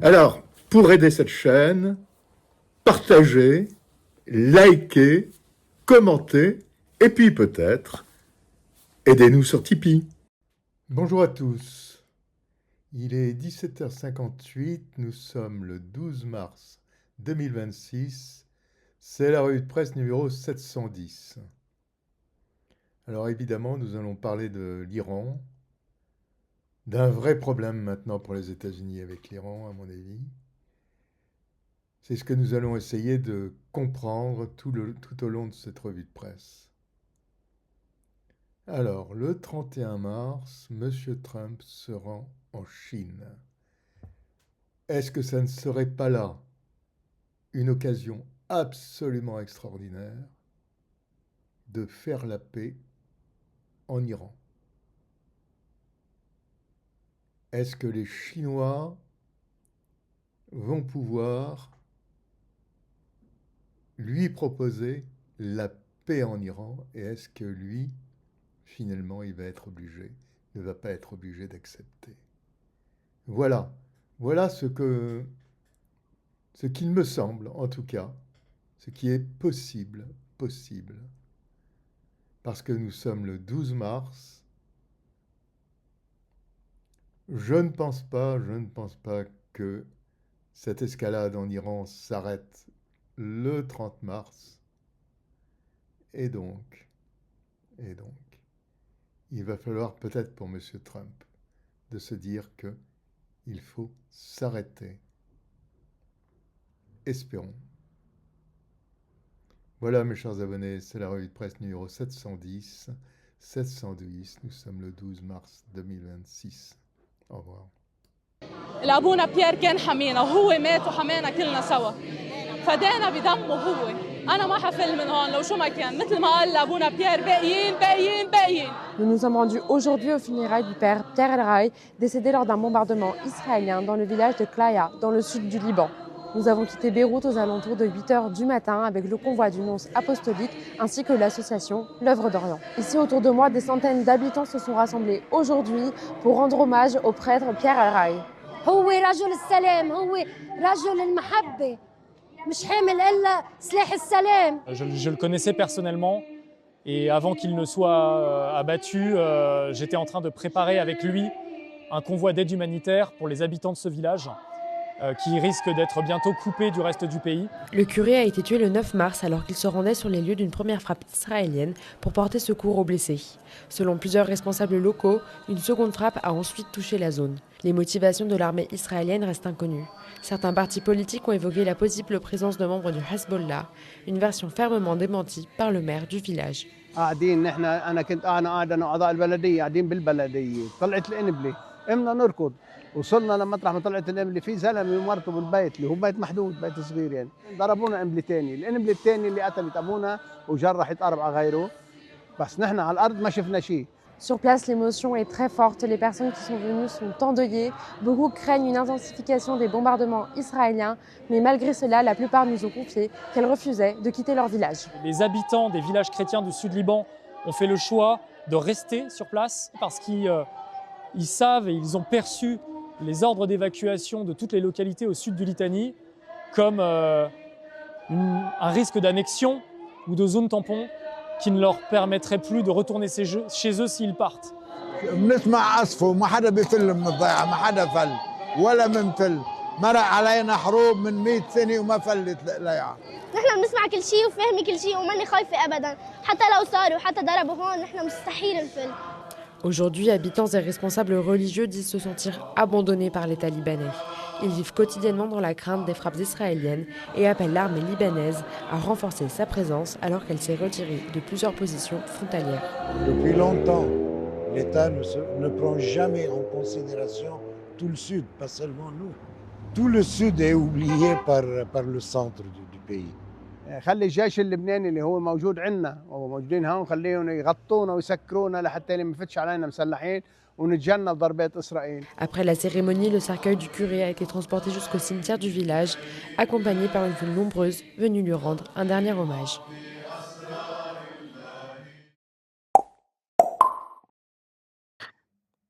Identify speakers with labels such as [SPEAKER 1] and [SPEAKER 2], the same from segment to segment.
[SPEAKER 1] Alors, pour aider cette chaîne, partagez, likez, commentez, et puis peut-être, aidez-nous sur Tipeee. Bonjour à tous. Il est 17h58, nous sommes le 12 mars 2026. C'est la revue de presse numéro 710. Alors évidemment, nous allons parler de l'Iran, d'un vrai problème maintenant pour les États-Unis avec l'Iran, à mon avis. C'est ce que nous allons essayer de comprendre tout au long de cette revue de presse. Alors, le 31 mars, M. Trump se rend en Chine. Est-ce que ça ne serait pas là une occasion absolument extraordinaire de faire la paix en Iran? Est-ce que les Chinois vont pouvoir lui proposer la paix en Iran, et est-ce que lui, finalement, il ne va pas être obligé d'accepter? Voilà, voilà ce qu'il me semble, en tout cas, ce qui est possible, parce que nous sommes le 12 mars. Je ne pense pas que cette escalade en Iran s'arrête le 30 mars. Et donc, il va falloir peut-être pour M. Trump de se dire qu'il faut s'arrêter. Espérons. Voilà mes chers abonnés, c'est la revue de presse numéro 710. Nous sommes le 12 mars 2026. Au revoir.
[SPEAKER 2] أبونا بيير كان حمينا وهو مات وحمانا كلنا سوا فدانا بدمه هو. أنا ما حفل من هون لو شو ما كان مثل ما قال أبونا بيير باقيين.
[SPEAKER 3] Nous nous sommes rendus aujourd'hui aux funérailles du père Pierre El Raï, décédé lors d'un bombardement israélien dans le village de Klaya, dans le sud du Liban. Nous avons quitté Beyrouth aux alentours de 8h du matin avec le convoi du nonce apostolique ainsi que l'association L'œuvre d'Orient. Ici autour de moi, des centaines d'habitants se sont rassemblés aujourd'hui pour rendre hommage au prêtre Pierre El Raï.
[SPEAKER 4] هو رجل السلام هو رجل المحبة مش حامل إلا سلاح السلام.
[SPEAKER 5] Je le connaissais personnellement et avant qu'il ne soit abattu, j'étais en train de préparer avec lui un convoi d'aide humanitaire pour les habitants de ce village qui risque d'être bientôt coupé du reste du pays.
[SPEAKER 3] Le curé a été tué le 9 mars alors qu'il se rendait sur les lieux d'une première frappe israélienne pour porter secours aux blessés. Selon plusieurs responsables locaux, une seconde frappe a ensuite touché la zone. Les motivations de l'armée israélienne restent inconnues. Certains partis politiques ont évoqué la possible présence de membres du Hezbollah, une version fermement démentie par le maire du village.
[SPEAKER 6] وصلنا لمطرح ما طلعت القنبله في زلمه ومرته بالبيت اللي هو بيت محدود بيت صغير يعني ضربونا قنبله ثانيه القنبله الثانيه اللي قتلت ابونا وجرحت 4 غيره بس نحن على الارض ما شفنا شيء.
[SPEAKER 3] Sur place, l'émotion est très forte. Les personnes qui sont venues sont endeuillées. Beaucoup craignent une intensification des bombardements israéliens, mais malgré cela, la plupart nous ont confié qu'elles refusaient de quitter leur village.
[SPEAKER 5] Les habitants des villages chrétiens du sud Liban ont fait le choix de rester sur place parce qu'ils savent et ils ont perçu les ordres d'évacuation de toutes les localités au sud du Litanie comme un risque d'annexion ou de zone tampon qui ne leur permettrait plus de retourner chez eux s'ils partent.
[SPEAKER 7] بنسمع أصفه ما حدا بفل من الضيعة ما حدا فل ولا منفل مرق علينا حروب من 100 سنة وما فلت ضيعة.
[SPEAKER 4] نحن بنسمع كل شيء وفاهمة كل شيء وماني خايفة أبدا حتى لو صاروا حتى ضربوا هون نحن مستحيل نفل.
[SPEAKER 3] Aujourd'hui, habitants et responsables religieux disent se sentir abandonnés par l'État libanais. Ils vivent quotidiennement dans la crainte des frappes israéliennes et appellent l'armée libanaise à renforcer sa présence alors qu'elle s'est retirée de plusieurs positions frontalières.
[SPEAKER 8] Depuis longtemps, l'État ne prend jamais en considération tout le Sud, pas seulement nous. Tout le Sud est oublié par le centre du pays.
[SPEAKER 6] خلي الجيش اللبناني اللي هو موجود عندنا وموجودين هون خليهم يغطونا ويسكرونا لحتى ما يفتش علينا مسلحين ونتجنب ضربات إسرائيل.
[SPEAKER 3] Après la cérémonie, le cercueil du curé a été transporté jusqu'au cimetière du village, accompagné par une foule nombreuse venue lui rendre un dernier hommage.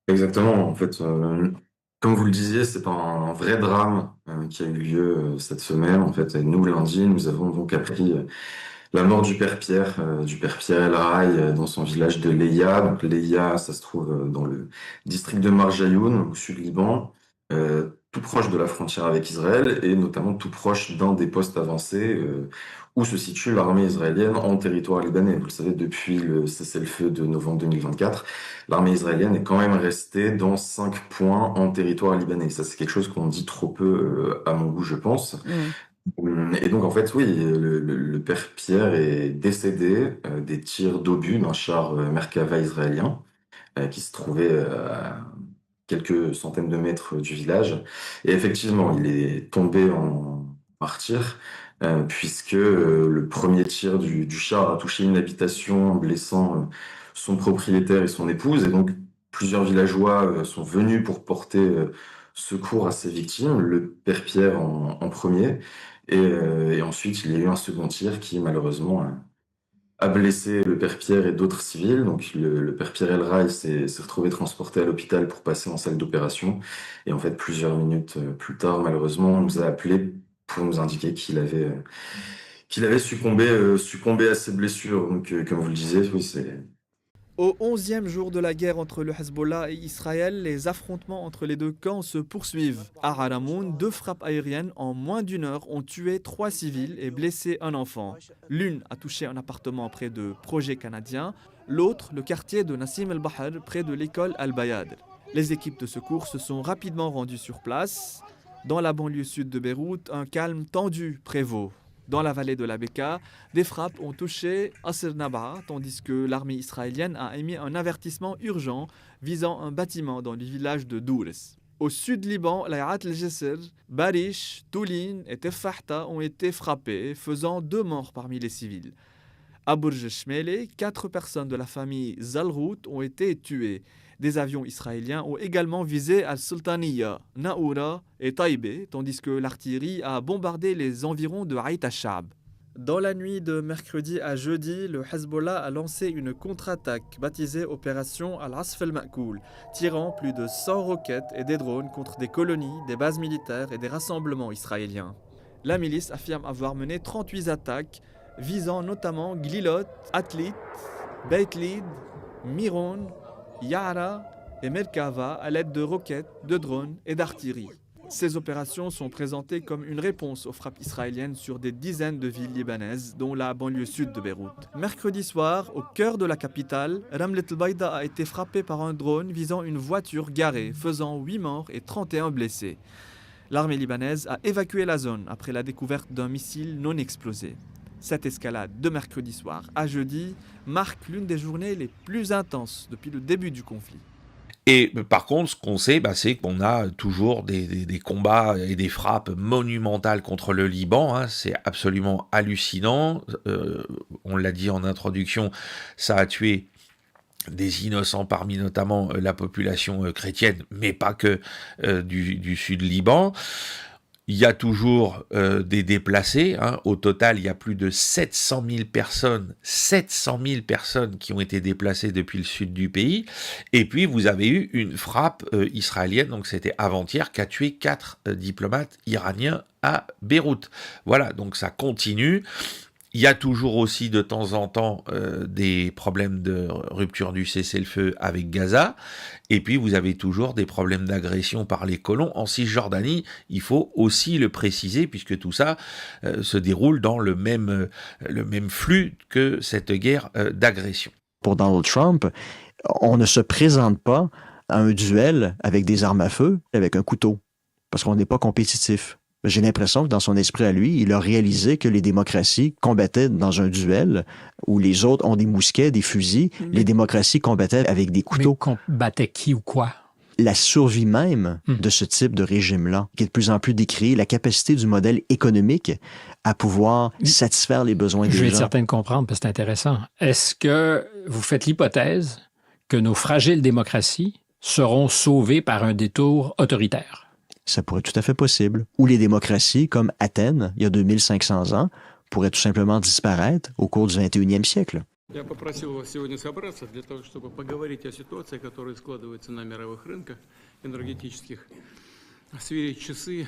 [SPEAKER 9] Exactement, en fait, Comme vous le disiez, c'est un vrai drame qui a eu lieu cette semaine. En fait, et nous, lundi, nous avons donc appris la mort du père Pierre El Rai, dans son village de Leia. Donc Leia, ça se trouve dans le district de Marjayoun, au sud Liban, tout proche de la frontière avec Israël et notamment tout proche d'un des postes avancés où se situe l'armée israélienne en territoire libanais. Vous le savez, depuis le cessez-le-feu de novembre 2024, l'armée israélienne est quand même restée dans 5 points en territoire libanais. Ça, c'est quelque chose qu'on dit trop peu à mon goût, je pense. Et donc, en fait, oui, le père Pierre est décédé des tirs d'obus d'un char Merkava israélien qui se trouvait à quelques centaines de mètres du village. Et effectivement, il est tombé en martyr puisque le premier tir du char a touché une habitation, blessant son propriétaire et son épouse. Et donc, plusieurs villageois sont venus pour porter secours à ces victimes, le père Pierre en premier. Et ensuite, il y a eu un second tir qui, malheureusement, a blessé le père Pierre et d'autres civils. Donc, le père Pierre El Rai s'est retrouvé transporté à l'hôpital pour passer en salle d'opération. Et en fait, plusieurs minutes plus tard, malheureusement, on nous a appelés pour nous indiquer qu'il avait succombé à ses blessures. Donc, comme vous le disiez, oui, c'est...
[SPEAKER 10] Au 11e jour de la guerre entre le Hezbollah et Israël, les affrontements entre les deux camps se poursuivent. À Haramoun, 2 frappes aériennes en moins d'1 heure ont tué 3 civils et blessé un enfant. L'une a touché un appartement près de Projet Canadien, l'autre le quartier de Nassim el-Bahar près de l'école Al-Bayad. Les équipes de secours se sont rapidement rendues sur place. Dans la banlieue sud de Beyrouth, un calme tendu prévaut. Dans la vallée de la Beka, des frappes ont touché Asr Nabaa, tandis que l'armée israélienne a émis un avertissement urgent visant un bâtiment dans le village de Dours. Au sud Liban, Layat el-Jessr, Barish, Toulin et Tefahta ont été frappés, faisant 2 morts parmi les civils. À Bourj Shmele, 4 personnes de la famille Zalrout ont été tuées. Des avions israéliens ont également visé Al-Sultaniya, Naoura et Taïbé, tandis que l'artillerie a bombardé les environs de Haït al-Shab. Dans la nuit de mercredi à jeudi, le Hezbollah a lancé une contre-attaque baptisée Opération Al-Asf al-Ma'koul, tirant plus de 100 roquettes et des drones contre des colonies, des bases militaires et des rassemblements israéliens. La milice affirme avoir mené 38 attaques, visant notamment Glilot, Atlit, Beit Lid, Miron, Ya'ara et Merkava à l'aide de roquettes, de drones et d'artillerie. Ces opérations sont présentées comme une réponse aux frappes israéliennes sur des dizaines de villes libanaises, dont la banlieue sud de Beyrouth. Mercredi soir, au cœur de la capitale, Ramlet el-Baïda a été frappé par un drone visant une voiture garée, faisant 8 morts et 31 blessés. L'armée libanaise a évacué la zone après la découverte d'un missile non explosé. Cette escalade de mercredi soir à jeudi marque l'une des journées les plus intenses depuis le début du conflit.
[SPEAKER 11] Et par contre, ce qu'on sait, c'est qu'on a toujours des combats et des frappes monumentales contre le Liban. C'est absolument hallucinant. On l'a dit en introduction, ça a tué des innocents parmi notamment la population chrétienne, mais pas que du sud Liban. Il y a toujours des déplacés. Au total, il y a plus de 700 000 personnes qui ont été déplacées depuis le sud du pays. Et puis, vous avez eu une frappe israélienne, donc c'était avant-hier, qui a tué 4 diplomates iraniens à Beyrouth. Voilà, donc ça continue. Il y a toujours aussi de temps en temps des problèmes de rupture du cessez-le-feu avec Gaza. Et puis vous avez toujours des problèmes d'agression par les colons en Cisjordanie. Il faut aussi le préciser puisque tout ça se déroule dans le même flux que cette guerre d'agression.
[SPEAKER 12] Pour Donald Trump, on ne se présente pas à un duel avec des armes à feu, avec un couteau, parce qu'on n'est pas compétitif. J'ai l'impression que dans son esprit à lui, il a réalisé que les démocraties combattaient dans un duel où les autres ont des mousquets, des fusils. Les démocraties combattaient avec des couteaux.
[SPEAKER 13] Mais combattaient qui ou quoi?
[SPEAKER 12] La survie même de ce type de régime-là, qui est de plus en plus décrié, la capacité du modèle économique à pouvoir satisfaire les besoins des gens.
[SPEAKER 13] Je vais être certain de comprendre, parce que c'est intéressant. Est-ce que vous faites l'hypothèse que nos fragiles démocraties seront sauvées par un détour autoritaire?
[SPEAKER 12] Ça pourrait être tout à fait possible. Ou les démocraties, comme Athènes, il y a 2500 ans, pourraient tout simplement disparaître au cours du 21e siècle.
[SPEAKER 14] Я попросил вас сегодня собраться для того, чтобы поговорить о ситуации, которая складывается на мировых рынках, энергетических сверить часы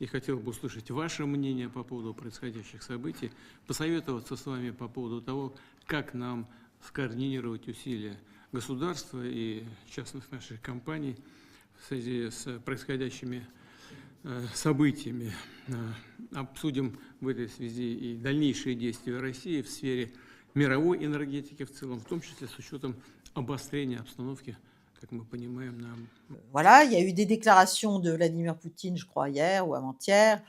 [SPEAKER 14] и хотел бы услышать ваше мнение по поводу происходящих событий, посоветоваться с вами по поводу того, как нам скоординировать усилия государства и частных наших компаний в связи с происходящими событиями. Обсудим в этой связи и дальнейшие действия России в сфере мировой энергетики в целом, в том числе с учетом обострения обстановки, как мы понимаем, нам.
[SPEAKER 15] Voilà, il y a eu des déclarations de Vladimir Poutine, je crois, hier ou avant-hier,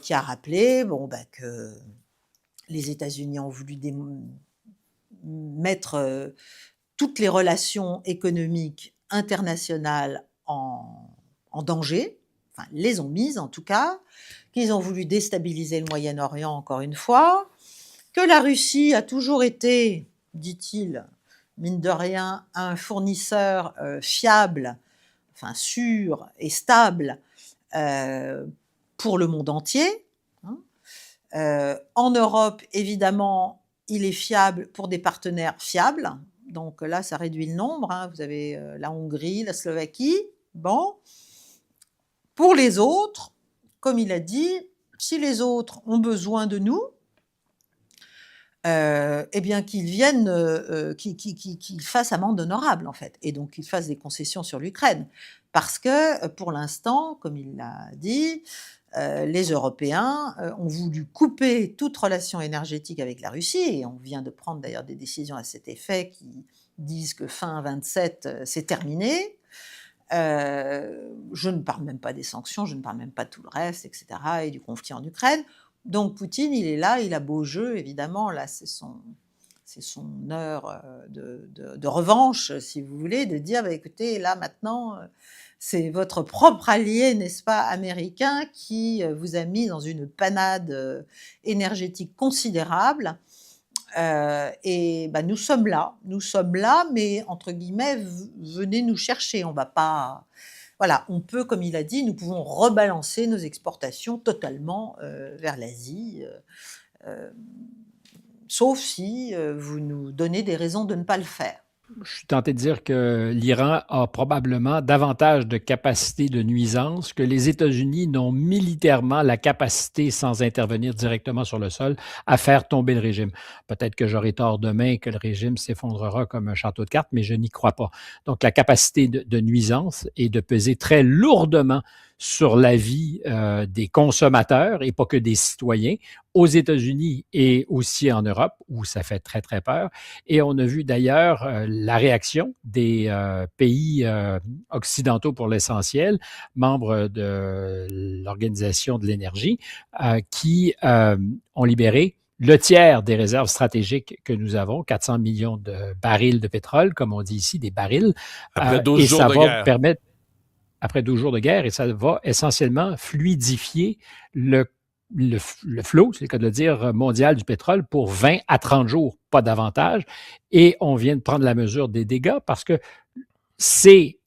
[SPEAKER 15] qui a rappelé que les États-Unis ont voulu mettre toutes les relations économiques internationales en danger, enfin, les ont mises en tout cas, qu'ils ont voulu déstabiliser le Moyen-Orient encore une fois, que la Russie a toujours été, dit-il, mine de rien, un fournisseur fiable, enfin sûr et stable pour le monde entier. En Europe, évidemment, il est fiable pour des partenaires fiables. Donc là, ça réduit le nombre. Vous avez la Hongrie, la Slovaquie. Bon. Pour les autres, comme il a dit, si les autres ont besoin de nous, eh bien qu'ils viennent, qu'ils fassent amende honorable en fait, et donc qu'ils fassent des concessions sur l'Ukraine, parce que pour l'instant, comme il l'a dit, les Européens ont voulu couper toute relation énergétique avec la Russie, et on vient de prendre d'ailleurs des décisions à cet effet qui disent que fin 27, c'est terminé. Je ne parle même pas des sanctions, je ne parle même pas de tout le reste, etc., et du conflit en Ukraine. Donc Poutine, il est là, il a beau jeu, évidemment, là c'est son heure de revanche, si vous voulez, de dire, écoutez, là maintenant, c'est votre propre allié, n'est-ce pas, américain, qui vous a mis dans une panade énergétique considérable. Et nous sommes là, mais entre guillemets, venez nous chercher, on va pas... Voilà, on peut, comme il a dit, nous pouvons rebalancer nos exportations totalement vers l'Asie, sauf si vous nous donnez des raisons de ne pas le faire.
[SPEAKER 13] Je suis tenté de dire que l'Iran a probablement davantage de capacité de nuisance, que les États-Unis n'ont militairement la capacité, sans intervenir directement sur le sol, à faire tomber le régime. Peut-être que j'aurai tort demain et que le régime s'effondrera comme un château de cartes, mais je n'y crois pas. Donc la capacité de nuisance est de peser très lourdement sur la vie des consommateurs et pas que des citoyens, aux États-Unis et aussi en Europe, où ça fait très, très peur. Et on a vu d'ailleurs la réaction des pays occidentaux pour l'essentiel, membres de l'Organisation de l'énergie, qui ont libéré le tiers des réserves stratégiques que nous avons, 400 millions de barils de pétrole, comme on dit ici, des barils.
[SPEAKER 16] Après 12 jours de guerre.
[SPEAKER 13] Permettre après 12 jours de guerre, et ça va essentiellement fluidifier le flot, c'est le cas de le dire, mondial du pétrole pour 20 à 30 jours, pas davantage. Et on vient de prendre la mesure des dégâts parce que c'est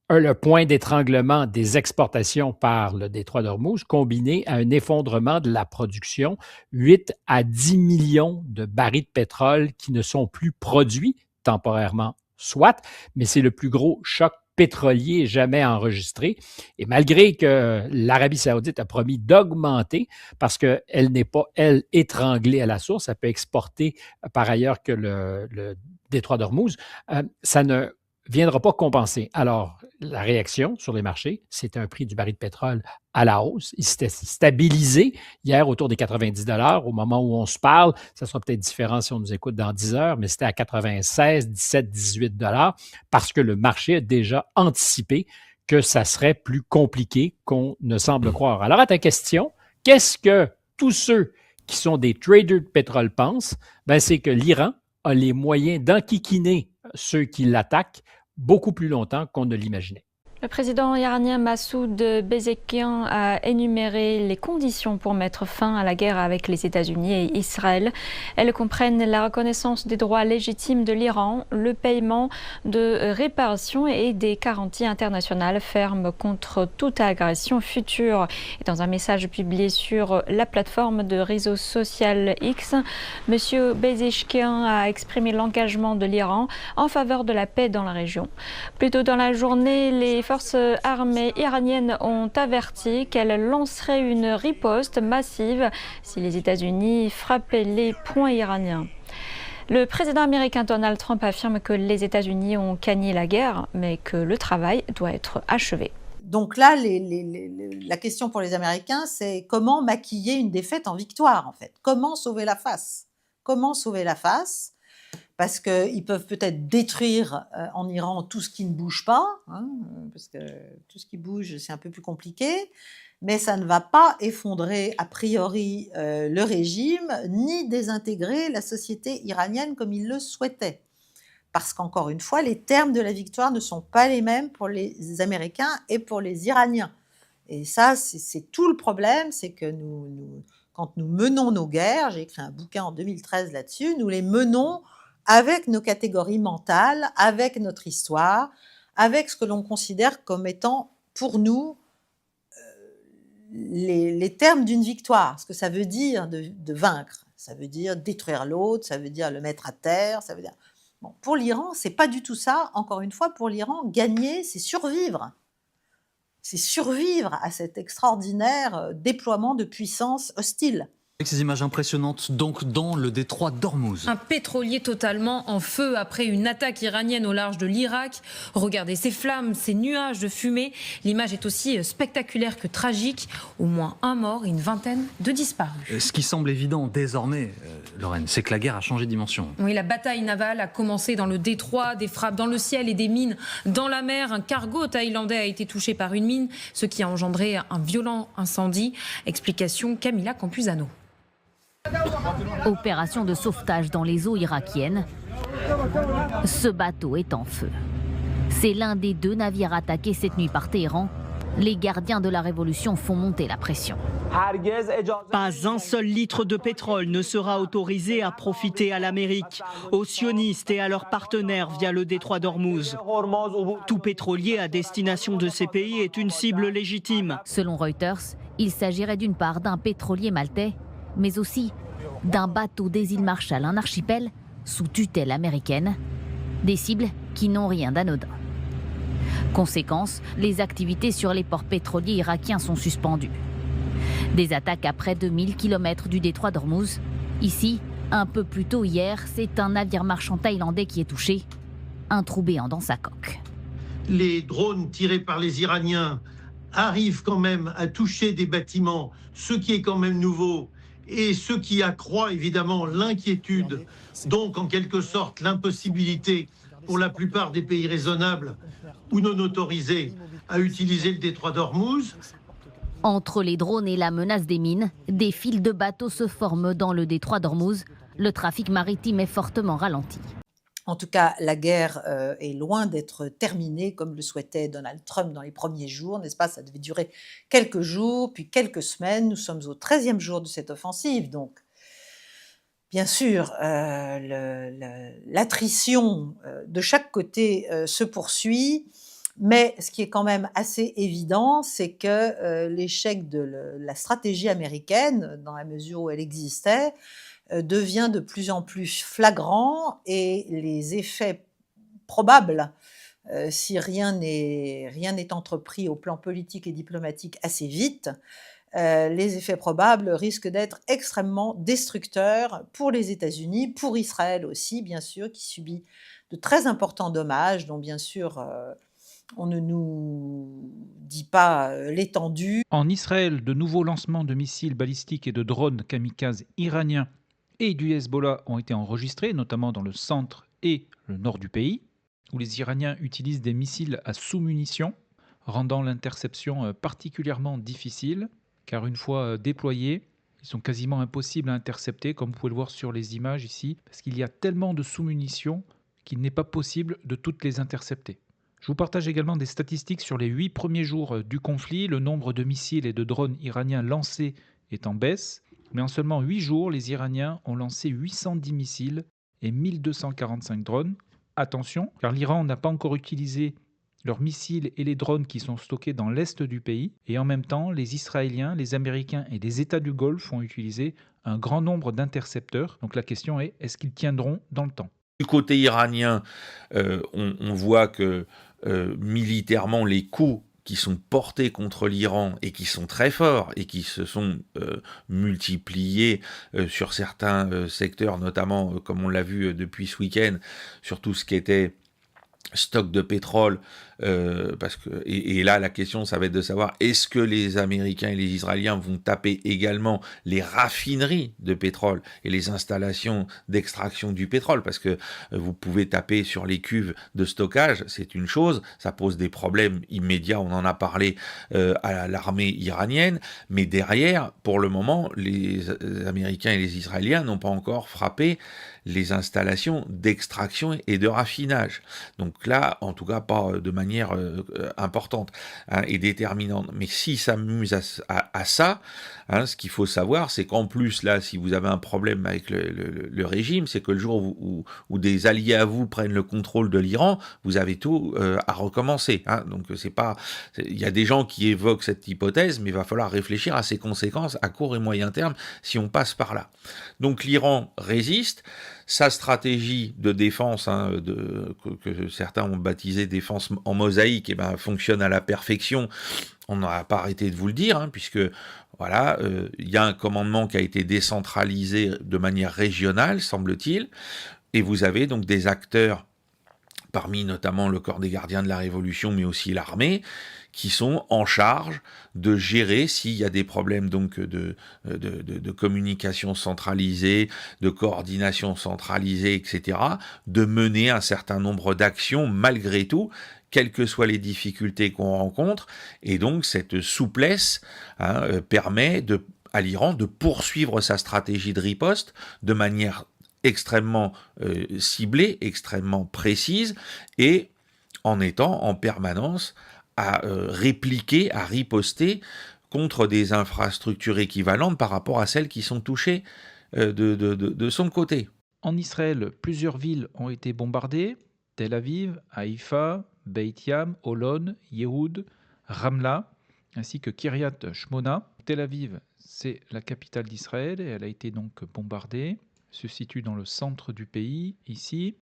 [SPEAKER 13] le point d'étranglement des exportations par le détroit d'Ormuz combiné à un effondrement de la production, 8 à 10 millions de barils de pétrole qui ne sont plus produits temporairement, soit, mais c'est le plus gros choc pétrolier jamais enregistré. Et malgré que l'Arabie saoudite a promis d'augmenter, parce qu'elle n'est pas, elle, étranglée à la source, elle peut exporter par ailleurs que le détroit d'Ormuz, ça ne viendra pas compenser. Alors, la réaction sur les marchés, c'est un prix du baril de pétrole à la hausse. Il s'était stabilisé hier autour des 90 $. Au moment où on se parle, ça sera peut-être différent si on nous écoute dans 10 heures, mais c'était à 96, 17, 18 $ parce que le marché a déjà anticipé que ça serait plus compliqué qu'on ne semble croire. Alors, à ta question, qu'est-ce que tous ceux qui sont des traders de pétrole pensent? C'est que l'Iran a les moyens d'enquiquiner ceux qui l'attaquent beaucoup plus longtemps qu'on ne l'imaginait.
[SPEAKER 17] Le président iranien Massoud Pezeshkian a énuméré les conditions pour mettre fin à la guerre avec les États-Unis et Israël. Elles comprennent la reconnaissance des droits légitimes de l'Iran, le paiement de réparations et des garanties internationales fermes contre toute agression future. Et dans un message publié sur la plateforme de réseau social X, M. Pezeshkian a exprimé l'engagement de l'Iran en faveur de la paix dans la région. Plus tôt dans la journée, les forces armées iraniennes ont averti qu'elles lanceraient une riposte massive si les États-Unis frappaient les points iraniens. Le président américain Donald Trump affirme que les États-Unis ont gagné la guerre, mais que le travail doit être achevé.
[SPEAKER 15] Donc là, la question pour les Américains, c'est comment maquiller une défaite en victoire, en fait. Comment sauver la face? Comment sauver la face? Parce qu'ils peuvent peut-être détruire en Iran tout ce qui ne bouge pas, hein, parce que tout ce qui bouge, c'est un peu plus compliqué, mais ça ne va pas effondrer a priori le régime, ni désintégrer la société iranienne comme ils le souhaitaient. Parce qu'encore une fois, les termes de la victoire ne sont pas les mêmes pour les Américains et pour les Iraniens. Et ça, c'est tout le problème, c'est que quand nous menons nos guerres, j'ai écrit un bouquin en 2013 là-dessus, nous les menons avec nos catégories mentales, avec notre histoire, avec ce que l'on considère comme étant, pour nous, les termes d'une victoire. Ce que ça veut dire de vaincre. Ça veut dire détruire l'autre, ça veut dire le mettre à terre, ça veut dire... Bon, pour l'Iran, c'est pas du tout ça. Encore une fois, pour l'Iran, gagner, c'est survivre. C'est survivre à cet extraordinaire déploiement de puissance hostile.
[SPEAKER 18] Avec ces images impressionnantes, donc dans le détroit d'Ormuz.
[SPEAKER 19] Un pétrolier totalement en feu après une attaque iranienne au large de l'Irak. Regardez ces flammes, ces nuages de fumée. L'image est aussi spectaculaire que tragique. Au moins un mort et une vingtaine de disparus.
[SPEAKER 18] Ce qui semble évident désormais, Lorraine, c'est que la guerre a changé de dimension.
[SPEAKER 19] Oui, la bataille navale a commencé dans le détroit, des frappes dans le ciel et des mines dans la mer. Un cargo thaïlandais a été touché par une mine, ce qui a engendré un violent incendie. Explication Camilla Campuzano.
[SPEAKER 20] Opération de sauvetage dans les eaux irakiennes. Ce bateau est en feu. C'est l'un des 2 navires attaqués cette nuit par Téhéran. Les gardiens de la révolution font monter la pression.
[SPEAKER 21] Pas un seul litre de pétrole ne sera autorisé à profiter à l'Amérique, aux sionistes et à leurs partenaires via le détroit d'Ormuz. Tout pétrolier à destination de ces pays est une cible légitime.
[SPEAKER 20] Selon Reuters, il s'agirait d'une part d'un pétrolier maltais, mais aussi d'un bateau des îles Marshall, un archipel sous tutelle américaine, des cibles qui n'ont rien d'anodin. Conséquence, les activités sur les ports pétroliers irakiens sont suspendues. Des attaques à près de 1000 km du détroit d'Ormuz. Ici, un peu plus tôt hier, c'est un navire marchand thaïlandais qui est touché, un trou béant dans sa coque.
[SPEAKER 22] Les drones tirés par les Iraniens arrivent quand même à toucher des bâtiments, ce qui est quand même nouveau, et ce qui accroît évidemment l'inquiétude, donc en quelque sorte l'impossibilité pour la plupart des pays raisonnables ou non autorisés à utiliser le détroit d'Ormuz.
[SPEAKER 20] Entre les drones et la menace des mines, des files de bateaux se forment dans le détroit d'Ormuz. Le trafic maritime est fortement ralenti.
[SPEAKER 15] En tout cas, la guerre est loin d'être terminée comme le souhaitait Donald Trump dans les premiers jours, n'est-ce pas? Ça devait durer quelques jours, puis quelques semaines. Nous sommes au 13e jour de cette offensive. Donc, bien sûr, l'attrition de chaque côté se poursuit. Mais ce qui est quand même assez évident, c'est que l'échec de la stratégie américaine, dans la mesure où elle existait, devient de plus en plus flagrant et les effets probables, si rien n'est entrepris au plan politique et diplomatique assez vite, les effets probables risquent d'être extrêmement destructeurs pour les États-Unis, pour Israël aussi, bien sûr, qui subit de très importants dommages, dont bien sûr on ne nous dit pas l'étendue.
[SPEAKER 23] En Israël, de nouveaux lancements de missiles balistiques et de drones kamikazes iraniens et du Hezbollah ont été enregistrés, notamment dans le centre et le nord du pays, où les Iraniens utilisent des missiles à sous-munitions, rendant l'interception particulièrement difficile, car une fois déployés, ils sont quasiment impossibles à intercepter, comme vous pouvez le voir sur les images ici, parce qu'il y a tellement de sous-munitions qu'il n'est pas possible de toutes les intercepter. Je vous partage également des statistiques sur les 8 premiers jours du conflit. Le nombre de missiles et de drones iraniens lancés est en baisse, mais en seulement 8 jours, les Iraniens ont lancé 810 missiles et 1245 drones. Attention, car l'Iran n'a pas encore utilisé leurs missiles et les drones qui sont stockés dans l'est du pays, et en même temps, les Israéliens, les Américains et les États du Golfe ont utilisé un grand nombre d'intercepteurs. Donc la question est, est-ce qu'ils tiendront dans le temps ?
[SPEAKER 11] Du côté iranien, on voit que militairement, les coups qui sont portés contre l'Iran et qui sont très forts et qui se sont multipliés sur certains secteurs, notamment, comme on l'a vu depuis ce week-end, sur tout ce qui était stock de pétrole, parce que et là la question ça va être de savoir est-ce que les Américains et les Israéliens vont taper également les raffineries de pétrole et les installations d'extraction du pétrole, parce que vous pouvez taper sur les cuves de stockage, c'est une chose, ça pose des problèmes immédiats, on en a parlé à l'armée iranienne, mais derrière, pour le moment, les Américains et les Israéliens n'ont pas encore frappé les installations d'extraction et de raffinage. Donc là, en tout cas, pas de manière importante et déterminante. Mais s'ils s'amusent à ça, ce qu'il faut savoir, c'est qu'en plus, là, si vous avez un problème avec le régime, c'est que le jour où des alliés à vous prennent le contrôle de l'Iran, vous avez tout à recommencer. Donc c'est pas, il y a des gens qui évoquent cette hypothèse, mais il va falloir réfléchir à ses conséquences à court et moyen terme si on passe par là. Donc l'Iran résiste. Sa stratégie de défense, que certains ont baptisé défense en mosaïque, fonctionne à la perfection. On n'a pas arrêté de vous le dire, puisque voilà, il y a un commandement qui a été décentralisé de manière régionale, semble-t-il, et vous avez donc des acteurs, parmi notamment le corps des gardiens de la Révolution, mais aussi l'armée, qui sont en charge de gérer s'il y a des problèmes donc de communication centralisée, de coordination centralisée, etc., de mener un certain nombre d'actions malgré tout, quelles que soient les difficultés qu'on rencontre, et donc cette souplesse permet à l'Iran de poursuivre sa stratégie de riposte de manière extrêmement ciblée, extrêmement précise, et en étant en permanence à répliquer, à riposter contre des infrastructures équivalentes par rapport à celles qui sont touchées de son côté.
[SPEAKER 23] En Israël, plusieurs villes ont été bombardées, Tel Aviv, Haïfa, Beit Yam, Holon, Yehoud, Ramla, ainsi que Kiryat Shmona. Tel Aviv, c'est la capitale d'Israël et elle a été donc bombardée, se situe dans le centre du pays, ici.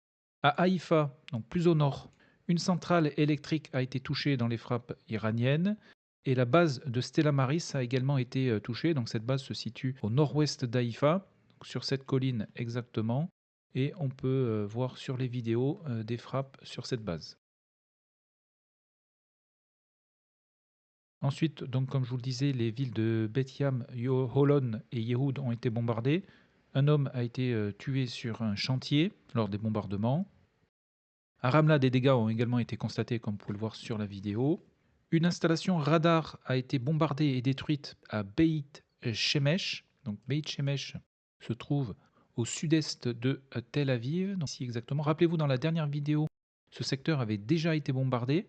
[SPEAKER 23] À Haïfa, donc plus au nord, une centrale électrique a été touchée dans les frappes iraniennes et la base de Stella Maris a également été touchée. Donc cette base se situe au nord-ouest d'Haïfa, sur cette colline exactement, et on peut voir sur les vidéos des frappes sur cette base. Ensuite, donc comme je vous le disais, les villes de Beit Yam, Holon et Yehoud ont été bombardées. Un homme a été tué sur un chantier lors des bombardements. À Ramla, des dégâts ont également été constatés, comme vous pouvez le voir sur la vidéo. Une installation radar a été bombardée et détruite à Beit Shemesh. Donc Beit Shemesh se trouve au sud-est de Tel Aviv. Donc, ici exactement. Rappelez-vous, dans la dernière vidéo, ce secteur avait déjà été bombardé.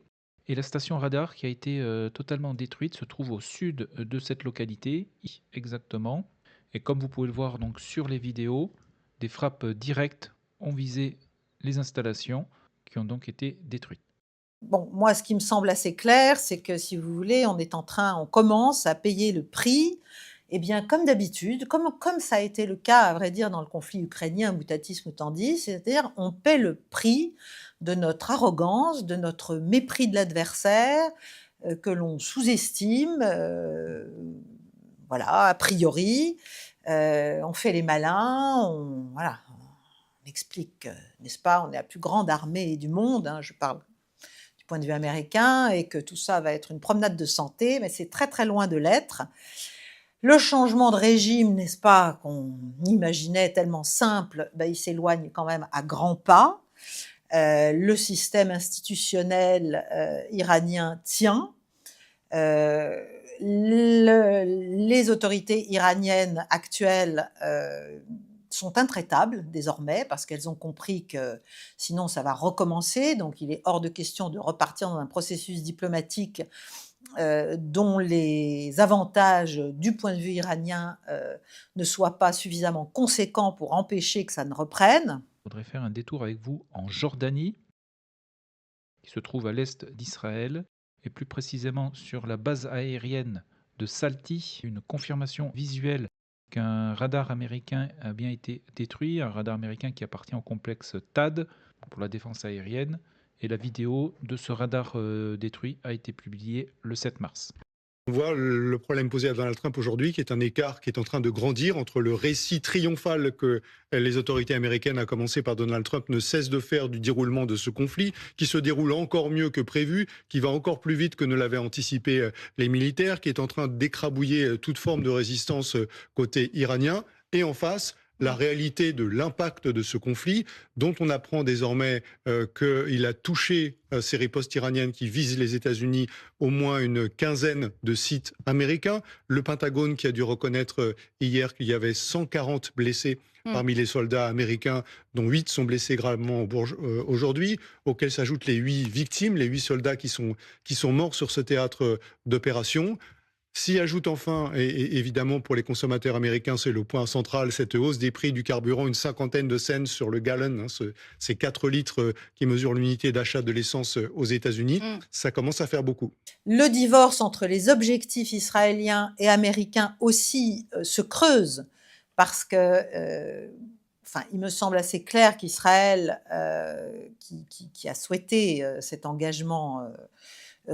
[SPEAKER 23] Et la station radar qui a été totalement détruite se trouve au sud de cette localité, exactement. Et comme vous pouvez le voir donc sur les vidéos, des frappes directes ont visé les installations qui ont donc été détruites.
[SPEAKER 15] Bon, moi, ce qui me semble assez clair, c'est que si vous voulez, on commence à payer le prix, eh bien, comme d'habitude, comme ça a été le cas, à vrai dire, dans le conflit ukrainien, mutatis mutandis, c'est-à-dire on paie le prix de notre arrogance, de notre mépris de l'adversaire, que l'on sous-estime, voilà, a priori, on fait les malins, on explique, n'est-ce pas, on est la plus grande armée du monde, je parle du point de vue américain, et que tout ça va être une promenade de santé, mais c'est très très loin de l'être. Le changement de régime, n'est-ce pas, qu'on imaginait tellement simple, il s'éloigne quand même à grands pas. Le système institutionnel iranien tient. Les autorités iraniennes actuelles sont intraitables désormais parce qu'elles ont compris que sinon ça va recommencer. Donc il est hors de question de repartir dans un processus diplomatique dont les avantages du point de vue iranien ne soient pas suffisamment conséquents pour empêcher que ça ne reprenne.
[SPEAKER 23] Je voudrais faire un détour avec vous en Jordanie, qui se trouve à l'est d'Israël, et plus précisément sur la base aérienne de Salti, une confirmation visuelle qu'un radar américain a bien été détruit, un radar américain qui appartient au complexe THAAD pour la défense aérienne, et la vidéo de ce radar détruit a été publiée le 7 mars.
[SPEAKER 1] On voit le problème posé à Donald Trump aujourd'hui, qui est un écart qui est en train de grandir entre le récit triomphal que les autorités américaines, à commencer par Donald Trump, ne cessent de faire du déroulement de ce conflit, qui se déroule encore mieux que prévu, qui va encore plus vite que ne l'avaient anticipé les militaires, qui est en train d'écrabouiller toute forme de résistance côté iranien, et en face, la réalité de l'impact de ce conflit, dont on apprend désormais qu'il a touché ces ripostes iraniennes qui visent les États-Unis, au moins une quinzaine de sites américains. Le Pentagone qui a dû reconnaître hier qu'il y avait 140 blessés parmi les soldats américains, dont 8 sont blessés gravement aujourd'hui, auxquels s'ajoutent les 8 victimes, les 8 soldats qui sont morts sur ce théâtre d'opération. S'y ajoute enfin, et évidemment pour les consommateurs américains, c'est le point central, cette hausse des prix du carburant, une 50aine de cents sur le gallon, ces 4 litres qui mesurent l'unité d'achat de l'essence aux États-Unis, ça commence à faire beaucoup.
[SPEAKER 15] Le divorce entre les objectifs israéliens et américains aussi se creuse parce que, il me semble assez clair qu'Israël, qui a souhaité cet engagement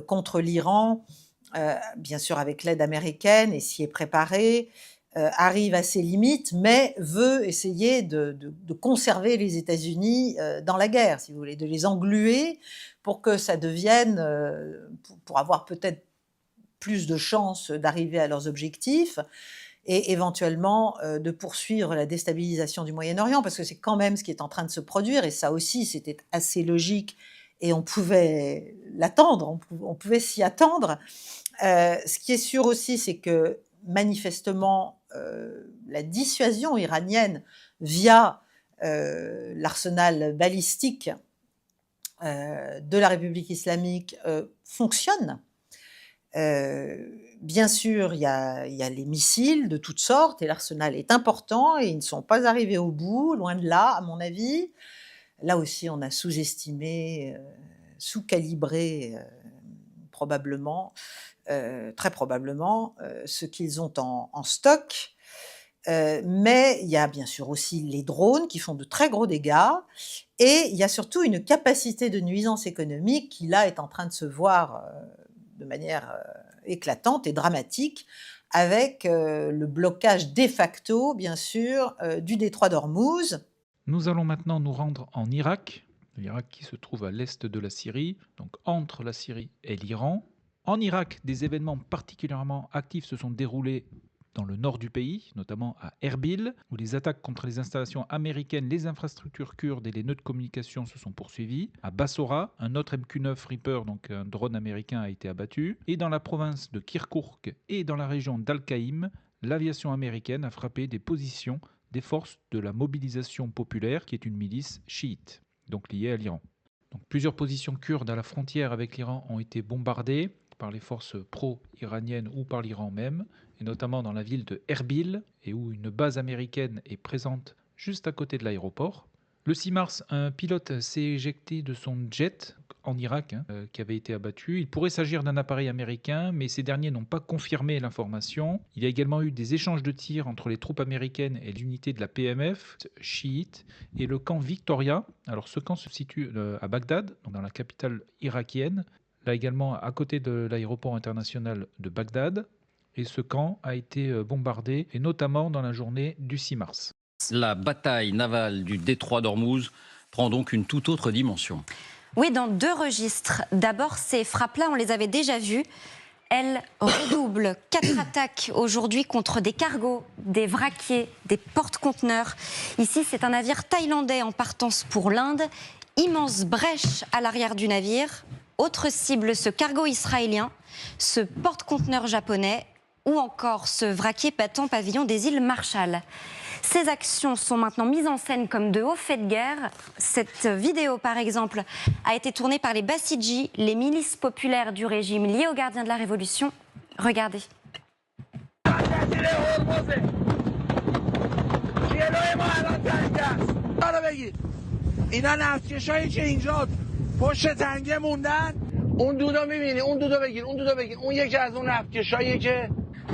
[SPEAKER 15] contre l'Iran, bien sûr avec l'aide américaine et s'y est préparé, arrive à ses limites, mais veut essayer de conserver les États-Unis dans la guerre, si vous voulez, de les engluer pour que ça devienne, pour avoir peut-être plus de chances d'arriver à leurs objectifs et éventuellement de poursuivre la déstabilisation du Moyen-Orient, parce que c'est quand même ce qui est en train de se produire, et ça aussi c'était assez logique et on pouvait l'attendre, on pouvait s'y attendre. Ce qui est sûr aussi, c'est que manifestement, la dissuasion iranienne via l'arsenal balistique de la République islamique fonctionne. Bien sûr, il y a les missiles de toutes sortes et l'arsenal est important et ils ne sont pas arrivés au bout, loin de là, à mon avis. Là aussi, on a sous-estimé, sous-calibré probablement, très probablement, ce qu'ils ont en stock. Mais il y a bien sûr aussi les drones qui font de très gros dégâts et il y a surtout une capacité de nuisance économique qui là est en train de se voir de manière éclatante et dramatique avec le blocage de facto, bien sûr, du détroit d'Ormuz.
[SPEAKER 23] Nous allons maintenant nous rendre en Irak, l'Irak qui se trouve à l'est de la Syrie, donc entre la Syrie et l'Iran. En Irak, des événements particulièrement actifs se sont déroulés dans le nord du pays, notamment à Erbil, où les attaques contre les installations américaines, les infrastructures kurdes et les nœuds de communication se sont poursuivies. À Bassora, un autre MQ-9 Reaper, donc un drone américain, a été abattu. Et dans la province de Kirkouk et dans la région d'Al-Qaïm, l'aviation américaine a frappé des positions des forces de la mobilisation populaire, qui est une milice chiite, donc liée à l'Iran. Donc, plusieurs positions kurdes à la frontière avec l'Iran ont été bombardées par les forces pro-iraniennes ou par l'Iran même, et notamment dans la ville de Erbil, et où une base américaine est présente juste à côté de l'aéroport. Le 6 mars, un pilote s'est éjecté de son jet en Irak, qui avait été abattu. Il pourrait s'agir d'un appareil américain, mais ces derniers n'ont pas confirmé l'information. Il y a également eu des échanges de tirs entre les troupes américaines et l'unité de la PMF, chiite, et le camp Victoria. Alors ce camp se situe à Bagdad, donc dans la capitale irakienne, là également à côté de l'aéroport international de Bagdad. Et ce camp a été bombardé, et notamment dans la journée du 6 mars.
[SPEAKER 2] La bataille navale du détroit d'Ormuz prend donc une toute autre dimension.
[SPEAKER 5] Oui, dans 2 registres. D'abord, ces frappes-là, on les avait déjà vues. Elles redoublent 4 attaques aujourd'hui contre des cargos, des vraquiers, des porte-conteneurs. Ici, c'est un navire thaïlandais en partance pour l'Inde. Immense brèche à l'arrière du navire. Autre cible, ce cargo israélien, ce porte-conteneur japonais ou encore ce vraquier battant pavillon des îles Marshall. Ces actions sont maintenant mises en scène comme de hauts faits de guerre. Cette vidéo, par exemple, a été tournée par les Bassidji, les milices populaires du régime liées aux gardiens de la Révolution. Regardez.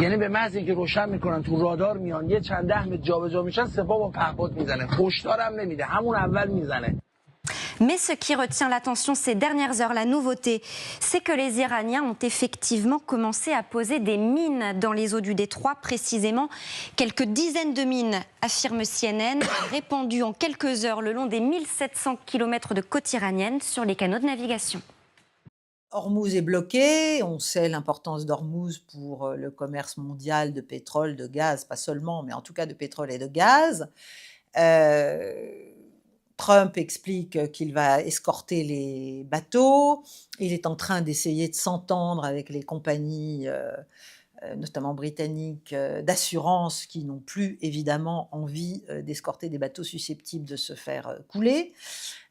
[SPEAKER 4] یعنی به محض اینکه روشن میکنن تو رادار میان یه چند ده متر جابجا میشن سپاه با پهپاد میزنه هشدارم نمیده همون اول میزنه.
[SPEAKER 5] Mais ce qui retient l'attention ces dernières heures, la nouveauté, c'est que les Iraniens ont effectivement commencé à poser des mines dans les eaux du détroit, précisément quelques dizaines de mines, affirme CNN, répandues en quelques heures le long des 1700 km de côte iranienne sur les canaux de navigation.
[SPEAKER 15] Hormuz est bloqué, on sait l'importance d'Hormuz pour le commerce mondial de pétrole, de gaz, pas seulement, mais en tout cas de pétrole et de gaz. Trump explique qu'il va escorter les bateaux, il est en train d'essayer de s'entendre avec les compagnies, notamment britanniques, d'assurance qui n'ont plus évidemment envie d'escorter des bateaux susceptibles de se faire couler.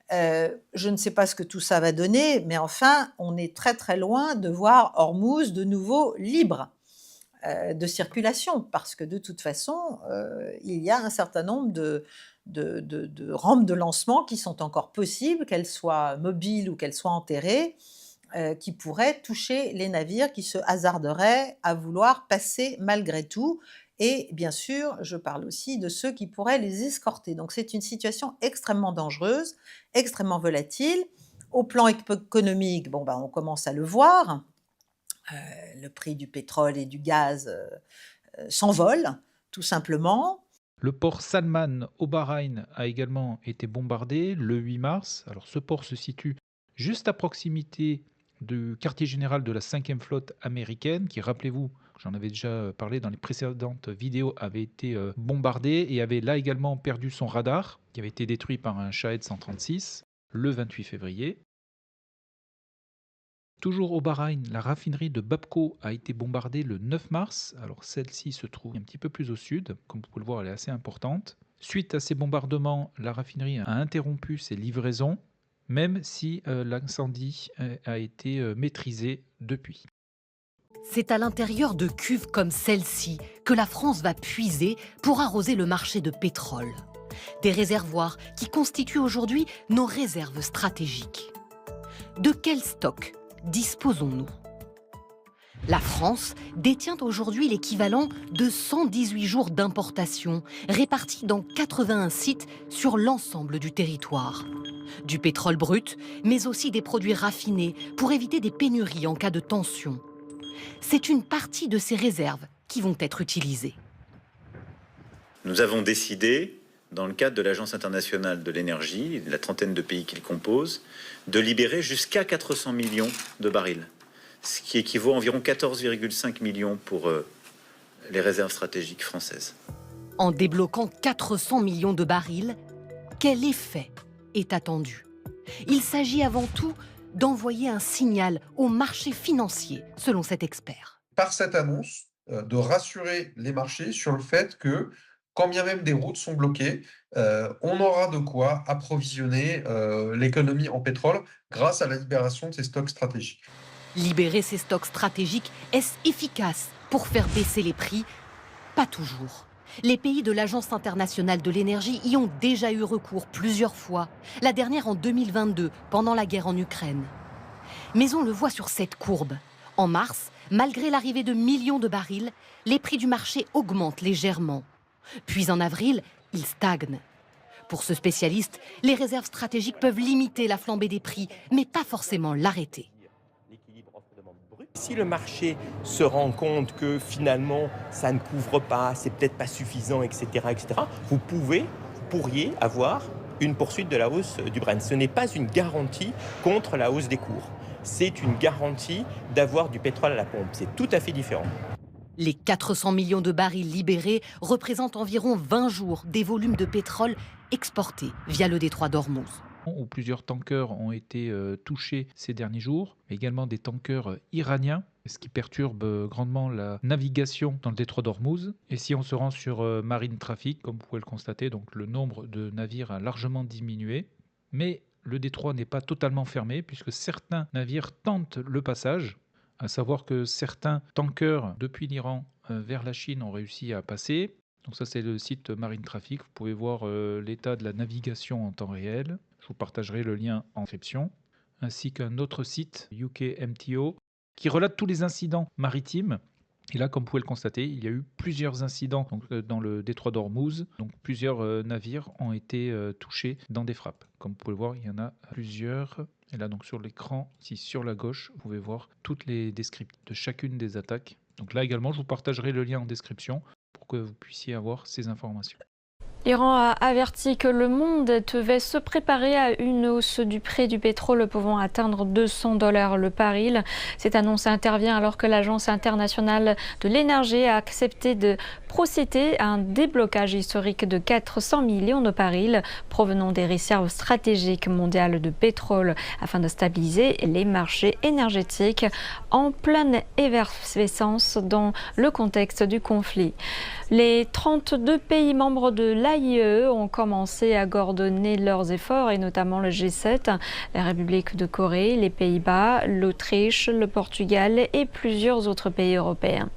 [SPEAKER 15] Je ne sais pas ce que tout ça va donner, mais enfin, on est très très loin de voir Hormuz de nouveau libre de circulation, parce que de toute façon, il y a un certain nombre de rampes de lancement qui sont encore possibles, qu'elles soient mobiles ou qu'elles soient enterrées, qui pourraient toucher les navires qui se hasarderaient à vouloir passer malgré tout. Et bien sûr, je parle aussi de ceux qui pourraient les escorter. Donc c'est une situation extrêmement dangereuse, extrêmement volatile. Au plan économique, on commence à le voir. Le prix du pétrole et du gaz s'envole, tout simplement.
[SPEAKER 23] Le port Salman au Bahreïn a également été bombardé le 8 mars. Alors ce port se situe juste à proximité du quartier général de la 5e flotte américaine, qui, rappelez-vous, j'en avais déjà parlé dans les précédentes vidéos, avait été bombardé et avait là également perdu son radar, qui avait été détruit par un Shahed 136 le 28 février. Toujours au Bahreïn, la raffinerie de Babco a été bombardée le 9 mars. Alors celle-ci se trouve un petit peu plus au sud. Comme vous pouvez le voir, elle est assez importante. Suite à ces bombardements, la raffinerie a interrompu ses livraisons, même si l'incendie a été maîtrisé depuis.
[SPEAKER 7] C'est à l'intérieur de cuves comme celle-ci que la France va puiser pour arroser le marché de pétrole. Des réservoirs qui constituent aujourd'hui nos réserves stratégiques. De quel stock disposons-nous ? La France détient aujourd'hui l'équivalent de 118 jours d'importation, répartis dans 81 sites sur l'ensemble du territoire. Du pétrole brut, mais aussi des produits raffinés pour éviter des pénuries en cas de tension. C'est une partie de ces réserves qui vont être utilisées.
[SPEAKER 8] Nous avons décidé, dans le cadre de l'Agence internationale de l'énergie, la trentaine de pays qui le composent, de libérer jusqu'à 400 millions de barils, ce qui équivaut à environ 14,5 millions pour les réserves stratégiques françaises.
[SPEAKER 7] En débloquant 400 millions de barils, quel effet est attendu ? Il s'agit avant tout d'envoyer un signal au marché financier, selon cet expert.
[SPEAKER 24] Par cette annonce, de rassurer les marchés sur le fait que, quand bien même des routes sont bloquées, on aura de quoi approvisionner l'économie en pétrole grâce à la libération de ces stocks stratégiques.
[SPEAKER 7] Libérer ces stocks stratégiques, est-ce efficace pour faire baisser les prix ? Pas toujours. Les pays de l'Agence internationale de l'énergie y ont déjà eu recours plusieurs fois, la dernière en 2022, pendant la guerre en Ukraine. Mais on le voit sur cette courbe. En mars, malgré l'arrivée de millions de barils, les prix du marché augmentent légèrement. Puis en avril, ils stagnent. Pour ce spécialiste, les réserves stratégiques peuvent limiter la flambée des prix, mais pas forcément l'arrêter.
[SPEAKER 25] Si le marché se rend compte que finalement ça ne couvre pas, c'est peut-être pas suffisant, etc., vous pourriez avoir une poursuite de la hausse du Brent. Ce n'est pas une garantie contre la hausse des cours. C'est une garantie d'avoir du pétrole à la pompe. C'est tout à fait différent.
[SPEAKER 7] Les 400 millions de barils libérés représentent environ 20 jours des volumes de pétrole exportés via le détroit d'Hormuz.
[SPEAKER 23] Où plusieurs tankers ont été touchés ces derniers jours, mais également des tankers iraniens ce qui perturbe grandement la navigation dans le détroit d'Ormuz. Et si on se rend sur Marine Traffic, comme vous pouvez le constater, donc le nombre de navires a largement diminué, mais le détroit n'est pas totalement fermé puisque certains navires tentent le passage, à savoir que certains tankers depuis l'Iran vers la Chine ont réussi à passer. Donc ça, c'est le site Marine Traffic. Vous pouvez voir l'état de la navigation en temps réel. Je vous partagerai le lien en description, ainsi qu'un autre site, UKMTO, qui relate tous les incidents maritimes. Et là, comme vous pouvez le constater, il y a eu plusieurs incidents dans le détroit d'Ormuz. Donc plusieurs navires ont été touchés dans des frappes. Comme vous pouvez le voir, il y en a plusieurs. Et là, donc sur l'écran, ici sur la gauche, vous pouvez voir toutes les descriptifs de chacune des attaques. Donc là également, je vous partagerai le lien en description pour que vous puissiez avoir ces informations.
[SPEAKER 17] L'Iran a averti que le monde devait se préparer à une hausse du prix du pétrole pouvant atteindre $200 le baril. Cette annonce intervient alors que l'Agence internationale de l'énergie a accepté de procéder à un déblocage historique de 400 millions de barils provenant des réserves stratégiques mondiales de pétrole afin de stabiliser les marchés énergétiques en pleine effervescence dans le contexte du conflit. Les 32 pays membres de l'AIE ont commencé à coordonner leurs efforts, et notamment le G7, la République de Corée, les Pays-Bas, l'Autriche, le Portugal et plusieurs autres pays européens.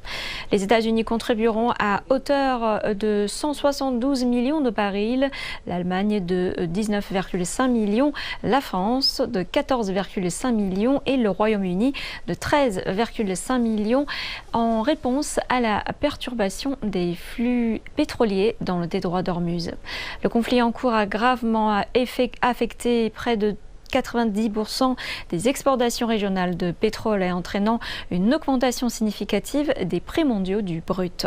[SPEAKER 17] Les États-Unis contribueront à hauteur de 172 millions de barils, l'Allemagne de 19,5 millions, la France de 14,5 millions et le Royaume-Uni de 13,5 millions en réponse à la perturbation des flux pétroliers dans le détroit d'Ormuz. Le conflit en cours a gravement affecté près de 90% des exportations régionales de pétrole et entraînant une augmentation significative des prix mondiaux du brut.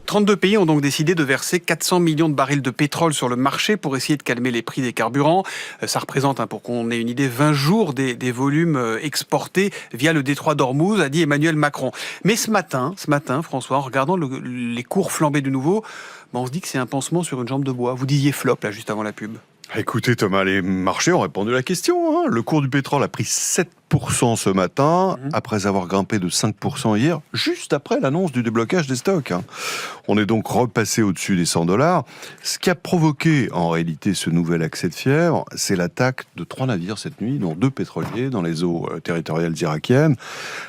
[SPEAKER 3] 32 pays ont donc décidé de verser 400 millions de barils de pétrole sur le marché pour essayer de calmer les prix des carburants. Ça représente, pour qu'on ait une idée, 20 jours des volumes exportés via le détroit d'Ormuz, a dit Emmanuel Macron. Mais ce matin, François, en regardant les cours flamber de nouveau, on se dit que c'est un pansement sur une jambe de bois. Vous disiez flop, là, juste avant la pub.
[SPEAKER 6] Écoutez Thomas, les marchés ont répondu à la question. Le cours du pétrole a pris 7% ce matin, après avoir grimpé de 5% hier, juste après l'annonce du déblocage des stocks. On est donc repassé au-dessus des $100. Ce qui a provoqué en réalité ce nouvel accès de fièvre, c'est l'attaque de 3 navires cette nuit, dont 2 pétroliers dans les eaux territoriales irakiennes.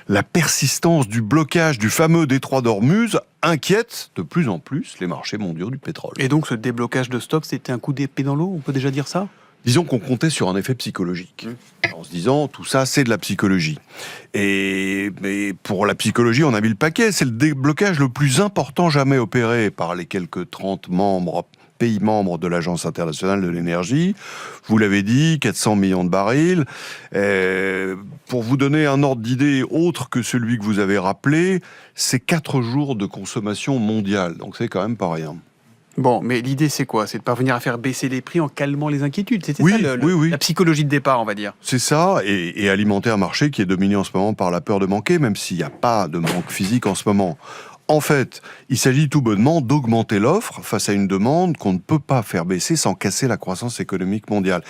[SPEAKER 6] La persistance du blocage du fameux détroit d'Ormuz inquiète de plus en plus les marchés mondiaux du pétrole.
[SPEAKER 3] Et donc ce déblocage de stocks, c'était un coup d'épée dans l'eau, on peut déjà dire ça ?
[SPEAKER 6] Disons qu'on comptait sur un effet psychologique, en se disant tout ça c'est de la psychologie. Mais pour la psychologie, on a mis le paquet. C'est le déblocage le plus important jamais opéré par les quelques 30 pays membres de l'Agence internationale de l'énergie. Vous l'avez dit, 400 millions de barils. Pour vous donner un ordre d'idée autre que celui que vous avez rappelé, c'est 4 jours de consommation mondiale. Donc c'est quand même pas rien.
[SPEAKER 3] Bon, mais l'idée c'est quoi ? C'est de parvenir à faire baisser les prix en calmant les inquiétudes. C'était ça la psychologie de départ, on va dire.
[SPEAKER 6] C'est ça, et alimenter un marché qui est dominé en ce moment par la peur de manquer, même s'il n'y a pas de manque physique en ce moment. En fait, il s'agit tout bonnement d'augmenter l'offre face à une demande qu'on ne peut pas faire baisser sans casser la croissance économique mondiale.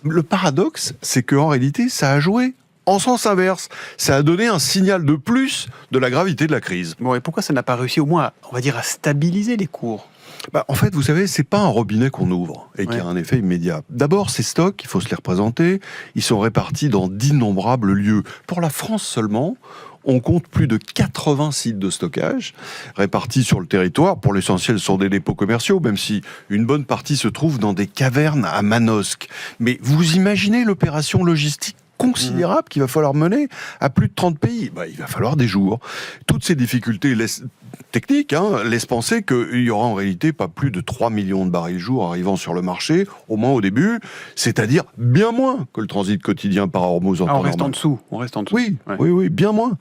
[SPEAKER 6] Le paradoxe, c'est qu'en réalité, ça a joué en sens inverse. Ça a donné un signal de plus de la gravité de la crise.
[SPEAKER 3] Bon, et pourquoi ça n'a pas réussi au moins, à stabiliser les cours ?
[SPEAKER 6] En fait, vous savez, c'est pas un robinet qu'on ouvre et qui a un effet immédiat. D'abord, ces stocks, il faut se les représenter, ils sont répartis dans d'innombrables lieux. Pour la France seulement, on compte plus de 80 sites de stockage répartis sur le territoire. Pour l'essentiel, ce sont des dépôts commerciaux, même si une bonne partie se trouve dans des cavernes à Manosque. Mais vous imaginez l'opération logistique considérable qu'il va falloir mener à plus de 30 pays. Il va falloir des jours. Toutes ces difficultés techniques laissent penser qu'il y aura en réalité pas plus de 3 millions de barils jour arrivant sur le marché, au moins au début, c'est-à-dire bien moins que le transit quotidien par Ormuz en temps normal.
[SPEAKER 3] On reste en dessous.
[SPEAKER 6] Oui, bien moins.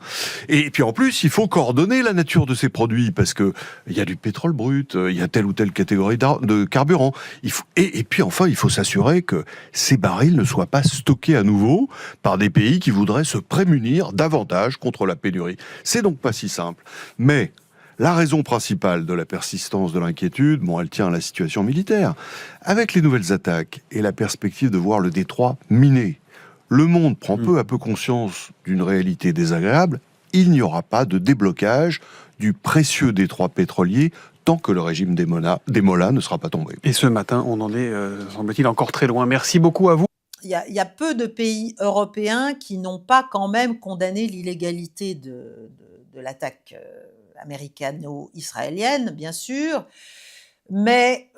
[SPEAKER 6] Et puis en plus, il faut coordonner la nature de ces produits, parce que il y a du pétrole brut, il y a telle ou telle catégorie de carburant. Et puis enfin, il faut s'assurer que ces barils ne soient pas stockés à nouveau par des pays qui voudraient se prémunir davantage contre la pénurie. C'est donc pas si simple. Mais la raison principale de la persistance de l'inquiétude, elle tient à la situation militaire. Avec les nouvelles attaques et la perspective de voir le détroit miné, le monde prend peu à peu conscience d'une réalité désagréable il n'y aura pas de déblocage du précieux détroit pétrolier tant que le régime des Mollahs ne sera pas tombé.
[SPEAKER 3] Et ce matin, on en est, semble-t-il, encore très loin. Merci beaucoup à vous.
[SPEAKER 15] Il y a peu de pays européens qui n'ont pas quand même condamné l'illégalité de l'attaque américano-israélienne, bien sûr. Mais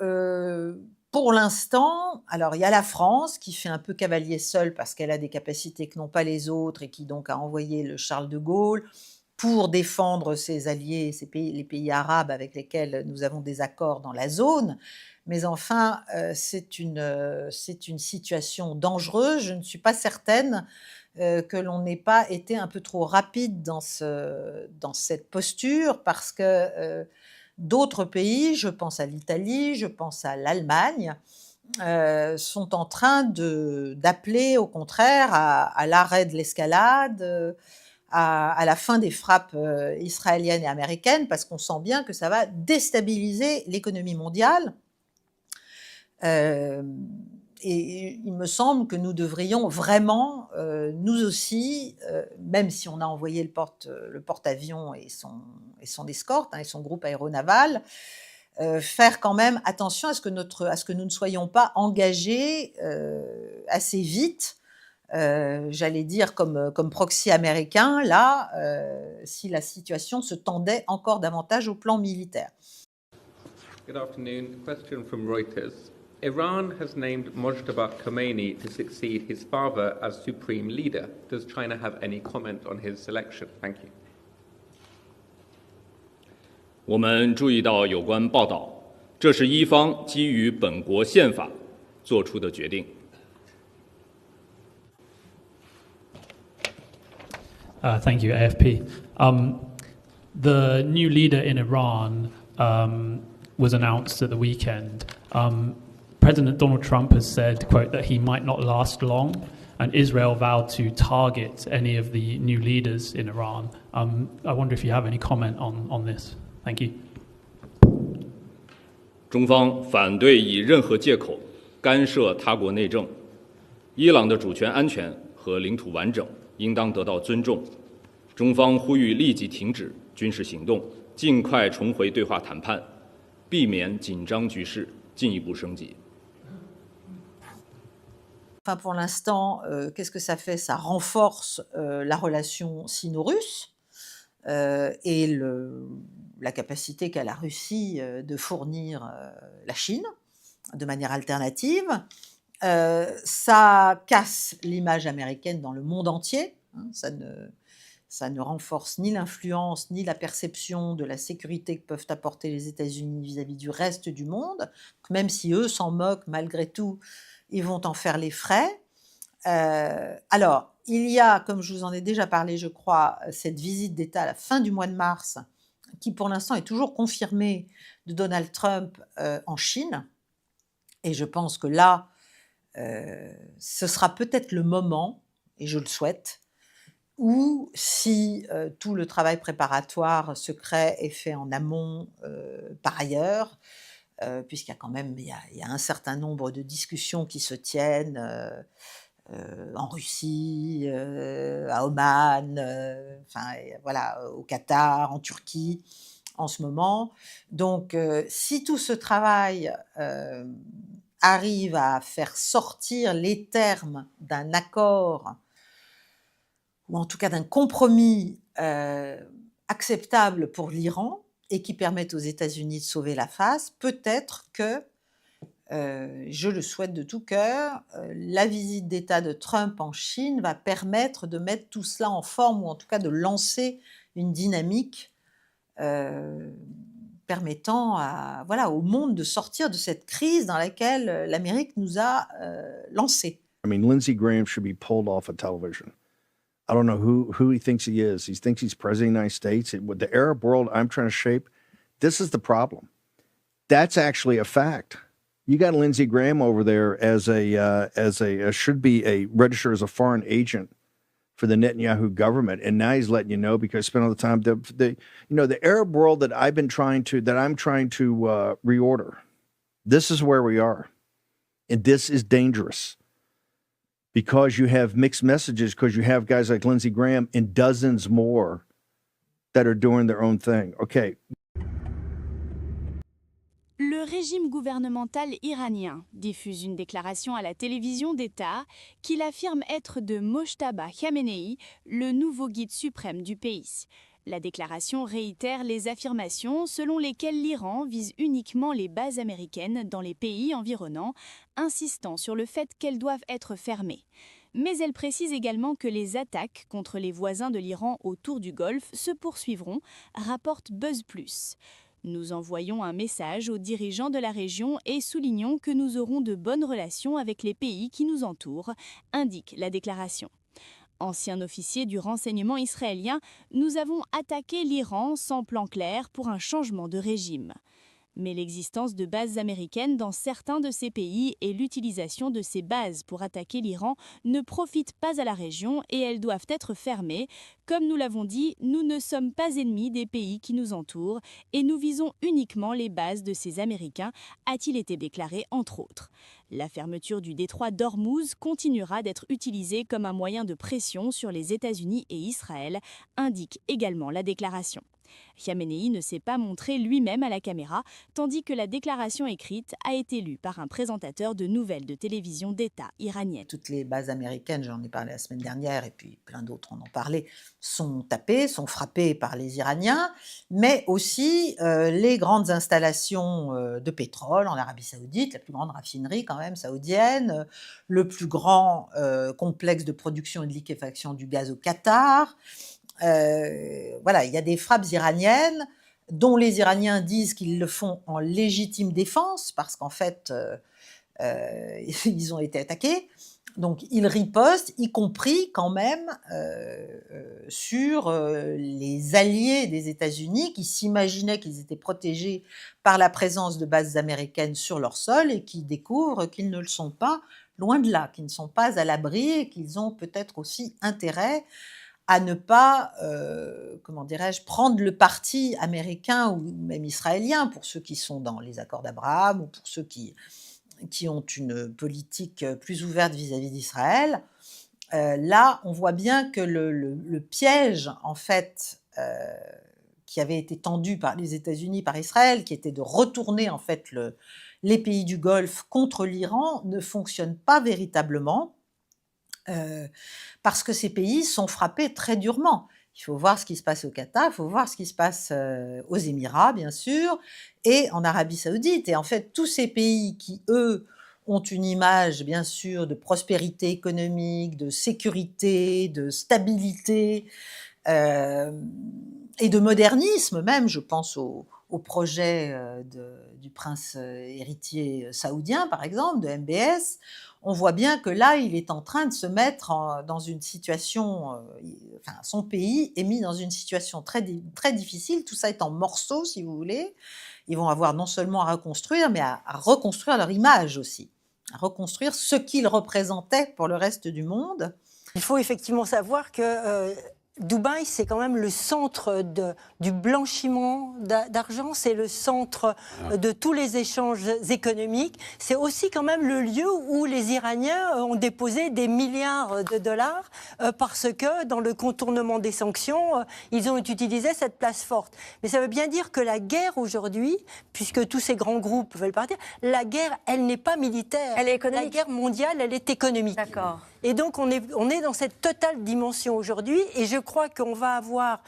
[SPEAKER 15] pour l'instant, alors il y a la France qui fait un peu cavalier seul parce qu'elle a des capacités que n'ont pas les autres et qui donc a envoyé le Charles de Gaulle pour défendre ses alliés, les pays arabes avec lesquels nous avons des accords dans la zone. Mais enfin, c'est une situation dangereuse. Je ne suis pas certaine que l'on n'ait pas été un peu trop rapide dans cette posture parce que d'autres pays, je pense à l'Italie, je pense à l'Allemagne, sont en train d'appeler au contraire à l'arrêt de l'escalade, à la fin des frappes israéliennes et américaines, parce qu'on sent bien que ça va déstabiliser l'économie mondiale. Et il me semble que nous devrions vraiment, nous aussi, même si on a envoyé le porte-avions et son escorte, et son groupe aéronaval, faire quand même attention à ce que nous ne soyons pas engagés assez vite, j'allais dire comme proxy américain, là, si la situation se tendait encore davantage au plan militaire.
[SPEAKER 9] Good afternoon. Question from Reuters. Iran has named Mojtaba Khomeini to succeed his father as supreme leader. Does China have any comment on his selection? Thank you.
[SPEAKER 10] 我们注意到有关报道，这是伊方基于本国宪法做出的决定。
[SPEAKER 12] Thank you, AFP. The new leader in Iran was announced at the weekend. President Donald Trump has said, quote, that he might not last long, and Israel vowed to target any of the new leaders in Iran. I wonder if you have any comment on this. Thank you.
[SPEAKER 10] 中方反对以任何借口干涉他国内政。伊朗的主权安全和领土完整应当得到尊重。中方呼吁立即停止军事行动，尽快重回对话谈判，避免紧张局势进一步升级。
[SPEAKER 15] Enfin, pour l'instant, qu'est-ce que ça fait? Ça renforce la relation sino-russe et la capacité qu'a la Russie de fournir la Chine de manière alternative. Ça casse l'image américaine dans le monde entier. Hein, ça ne renforce ni l'influence ni la perception de la sécurité que peuvent apporter les États-Unis vis-à-vis du reste du monde. Même si eux s'en moquent, malgré tout, ils vont en faire les frais. Alors, il y a, comme je vous en ai déjà parlé, je crois, cette visite d'État à la fin du mois de mars, qui pour l'instant est toujours confirmée, de Donald Trump en Chine. Et je pense que là, ce sera peut-être le moment, et je le souhaite, où si tout le travail préparatoire secret est fait en amont par ailleurs, puisqu'il y a quand même il y a un certain nombre de discussions qui se tiennent en Russie, à Oman, voilà, au Qatar, en Turquie en ce moment. Donc, si tout ce travail arrive à faire sortir les termes d'un accord, ou en tout cas d'un compromis acceptable pour l'Iran, et qui permettent aux États-Unis de sauver la face, peut-être que, je le souhaite de tout cœur, la visite d'État de Trump en Chine va permettre de mettre tout cela en forme, ou en tout cas de lancer une dynamique permettant au monde de sortir de cette crise dans laquelle l'Amérique nous a lancés.
[SPEAKER 14] I mean, Lindsey Graham should be pulled off of television. I don't know who he thinks he is. He thinks he's president of the United States. With the Arab world I'm trying to shape, this is the problem. That's actually a fact. You got Lindsey Graham over there as should be a registered as a foreign agent for the Netanyahu government, and now he's letting you know because he spent all the time the Arab world that I'm trying to reorder. This is where we are, and this is dangerous. Because you have mixed messages, because you have guys like Lindsey Graham and dozens more that are doing their own thing. Okay.
[SPEAKER 13] Le régime gouvernemental iranien diffuse une déclaration à la télévision d'État qu'il affirme être de Mojtaba Khamenei, le nouveau guide suprême du pays. La déclaration réitère les affirmations selon lesquelles l'Iran vise uniquement les bases américaines dans les pays environnants, insistant sur le fait qu'elles doivent être fermées. Mais elle précise également que les attaques contre les voisins de l'Iran autour du Golfe se poursuivront, rapporte BuzzPlus. Nous envoyons un message aux dirigeants de la région et soulignons que nous aurons de bonnes relations avec les pays qui nous entourent, indique la déclaration. Ancien officier du renseignement israélien, nous avons attaqué l'Iran sans plan clair pour un changement de régime. Mais l'existence de bases américaines dans certains de ces pays et l'utilisation de ces bases pour attaquer l'Iran ne profitent pas à la région et elles doivent être fermées. Comme nous l'avons dit, nous ne sommes pas ennemis des pays qui nous entourent et nous visons uniquement les bases de ces Américains, a-t-il été déclaré entre autres. La fermeture du détroit d'Ormuz continuera d'être utilisée comme un moyen de pression sur les États-Unis et Israël, indique également la déclaration. Khamenei ne s'est pas montré lui-même à la caméra, tandis que la déclaration écrite a été lue par un présentateur de nouvelles de télévision d'État iranienne.
[SPEAKER 15] Toutes les bases américaines, j'en ai parlé la semaine dernière, et puis plein d'autres en ont parlé, sont tapées, sont frappées par les Iraniens, mais aussi les grandes installations de pétrole en Arabie Saoudite, la plus grande raffinerie quand même saoudienne, le plus grand complexe de production et de liquéfaction du gaz au Qatar. Voilà, il y a des frappes iraniennes dont les Iraniens disent qu'ils le font en légitime défense parce qu'en fait, ils ont été attaqués. Donc, ils ripostent, y compris quand même sur les alliés des États-Unis qui s'imaginaient qu'ils étaient protégés par la présence de bases américaines sur leur sol et qui découvrent qu'ils ne le sont pas, loin de là, qu'ils ne sont pas à l'abri et qu'ils ont peut-être aussi intérêt à ne pas, comment dirais-je, prendre le parti américain ou même israélien pour ceux qui sont dans les accords d'Abraham ou pour ceux qui ont une politique plus ouverte vis-à-vis d'Israël. Là, on voit bien que le piège, en fait, qui avait été tendu par les États-Unis, par Israël, qui était de retourner, en fait, les pays du Golfe contre l'Iran, ne fonctionne pas véritablement. Parce que ces pays sont frappés très durement. Il faut voir ce qui se passe au Qatar, il faut voir ce qui se passe aux Émirats, bien sûr, et en Arabie Saoudite. Et en fait, tous ces pays qui, eux, ont une image, bien sûr, de prospérité économique, de sécurité, de stabilité et de modernisme même, je pense au projet du prince héritier saoudien, par exemple, de MBS, on voit bien que là, il est en train de se mettre dans une situation, enfin, son pays est mis dans une situation très, très difficile, tout ça est en morceaux, si vous voulez. Ils vont avoir non seulement à reconstruire, mais à reconstruire leur image aussi, à reconstruire ce qu'ils représentaient pour le reste du monde.
[SPEAKER 16] Il faut effectivement savoir que Dubaï, c'est quand même le centre du blanchiment d'argent, c'est le centre de tous les échanges économiques. C'est aussi quand même le lieu où les Iraniens ont déposé des milliards de dollars parce que dans le contournement des sanctions, ils ont utilisé cette place forte. Mais ça veut bien dire que la guerre aujourd'hui, puisque tous ces grands groupes veulent partir, la guerre, elle n'est pas militaire.
[SPEAKER 18] Elle est économique.
[SPEAKER 16] La guerre mondiale, elle est économique.
[SPEAKER 18] D'accord.
[SPEAKER 16] Et donc, on est dans cette totale dimension aujourd'hui, et je crois qu'on va avoir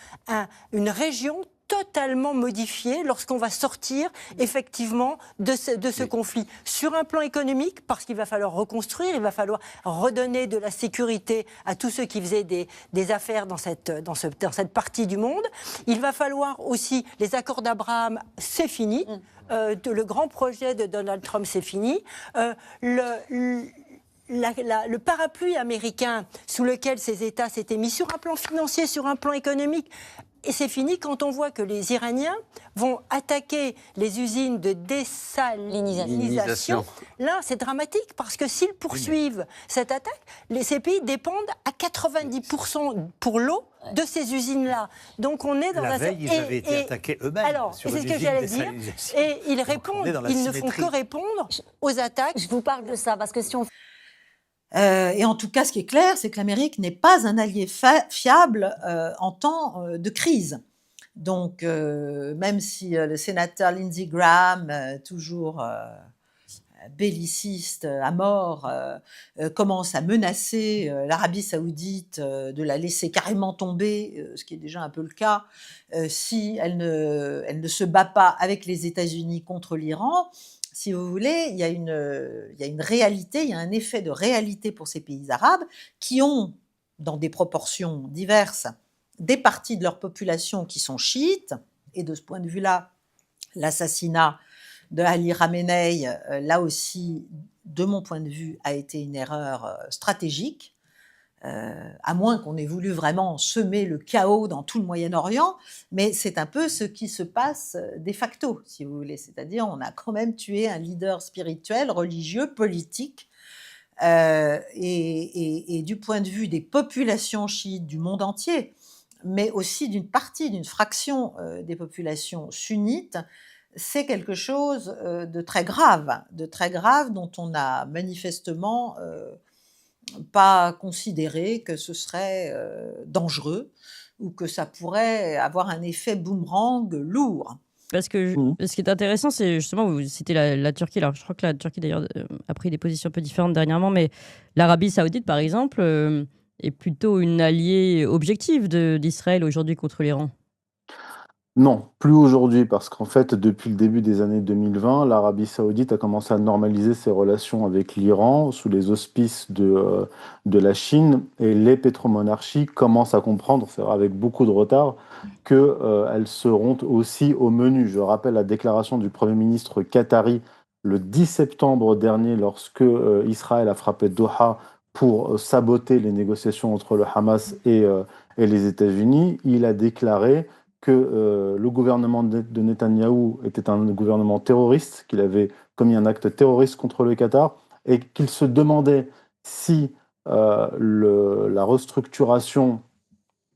[SPEAKER 16] une région totalement modifiée lorsqu'on va sortir effectivement de ce conflit. Sur un plan économique, parce qu'il va falloir reconstruire, il va falloir redonner de la sécurité à tous ceux qui faisaient des affaires dans cette partie du monde. Il va falloir aussi, les accords d'Abraham, c'est fini. Le grand projet de Donald Trump, c'est fini. Le parapluie américain sous lequel ces États s'étaient mis sur un plan financier, sur un plan économique, et c'est fini quand on voit que les Iraniens vont attaquer les usines de désalinisation. Là, c'est dramatique parce que s'ils poursuivent cette attaque, ces pays dépendent à 90% pour l'eau de ces usines-là. Donc on est dans
[SPEAKER 19] la veille, ils avaient été attaqués eux-mêmes.
[SPEAKER 16] Alors, c'est ce que j'allais dire. Et ils répondent, ils ne font que répondre aux attaques.
[SPEAKER 18] Je vous parle de ça parce que si on...
[SPEAKER 15] Et en tout cas, ce qui est clair, c'est que l'Amérique n'est pas un allié fiable en temps de crise. Donc, même si le sénateur Lindsey Graham, toujours belliciste à mort, commence à menacer l'Arabie saoudite de la laisser carrément tomber, ce qui est déjà un peu le cas, si elle ne se bat pas avec les États-Unis contre l'Iran. Si vous voulez, il y a une réalité, il y a un effet de réalité pour ces pays arabes qui ont, dans des proportions diverses, des parties de leur population qui sont chiites, et de ce point de vue-là, l'assassinat de Ali Khamenei, là aussi, de mon point de vue, a été une erreur stratégique, à moins qu'on ait voulu vraiment semer le chaos dans tout le Moyen-Orient, mais c'est un peu ce qui se passe de facto, si vous voulez. C'est-à-dire, on a quand même tué un leader spirituel, religieux, politique, et du point de vue des populations chiites du monde entier, mais aussi d'une fraction des populations sunnites, c'est quelque chose de très grave dont on a manifestement pas considéré que ce serait dangereux ou que ça pourrait avoir un effet boomerang lourd.
[SPEAKER 11] Parce que ce qui est intéressant, c'est justement, vous citez la Turquie. Alors, je crois que la Turquie, d'ailleurs, a pris des positions un peu différentes dernièrement, mais l'Arabie saoudite, par exemple, est plutôt une alliée objective d'Israël aujourd'hui contre l'Iran.
[SPEAKER 18] Non, plus aujourd'hui, parce qu'en fait, depuis le début des années 2020, l'Arabie saoudite a commencé à normaliser ses relations avec l'Iran sous les auspices de la Chine, et les pétromonarchies commencent à comprendre, c'est vrai, avec beaucoup de retard, qu'elles seront aussi au menu. Je rappelle la déclaration du Premier ministre qatari le 10 septembre dernier, lorsque Israël a frappé Doha pour saboter les négociations entre le Hamas et les États-Unis. Il a déclaré que le gouvernement de Netanyahou était un gouvernement terroriste, qu'il avait commis un acte terroriste contre le Qatar, et qu'il se demandait si la restructuration,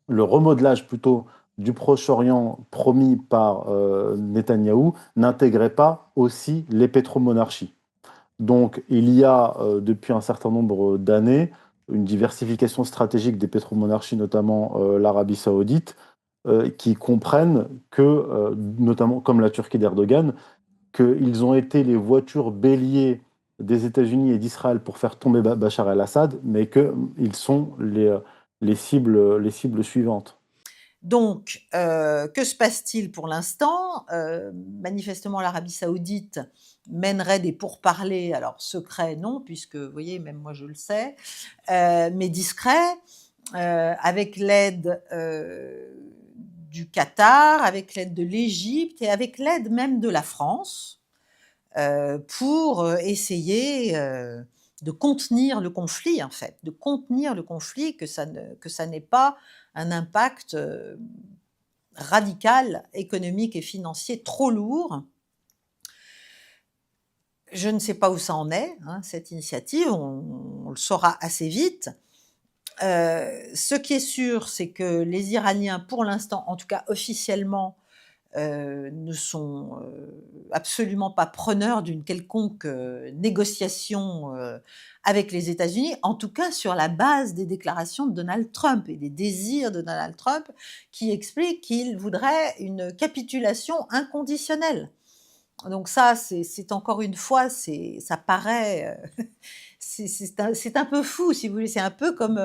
[SPEAKER 18] le remodelage plutôt du Proche-Orient promis par Netanyahou n'intégrait pas aussi les pétromonarchies. Donc il y a depuis un certain nombre d'années une diversification stratégique des pétromonarchies, notamment l'Arabie saoudite, qui comprennent que, notamment comme la Turquie d'Erdogan, qu'ils ont été les voitures béliers des États-Unis et d'Israël pour faire tomber Bachar el-Assad, mais qu'ils sont les cibles suivantes.
[SPEAKER 15] Donc, que se passe-t-il pour l'instant ? Manifestement, l'Arabie saoudite mènerait des pourparlers, alors secrets non, puisque, vous voyez, même moi je le sais, mais discrets, avec l'aide du Qatar, avec l'aide de l'Égypte et avec l'aide même de la France, pour essayer de contenir le conflit, en fait, de contenir le conflit, que ça n'ait pas un impact radical, économique et financier trop lourd. Je ne sais pas où ça en est, cette initiative, on le saura assez vite. Ce qui est sûr, c'est que les Iraniens, pour l'instant, en tout cas officiellement, ne sont absolument pas preneurs d'une quelconque négociation avec les États-Unis, en tout cas sur la base des déclarations de Donald Trump et des désirs de Donald Trump qui expliquent qu'il voudrait une capitulation inconditionnelle. Donc ça, c'est encore une fois, ça paraît... c'est un peu fou, si vous voulez. C'est un peu comme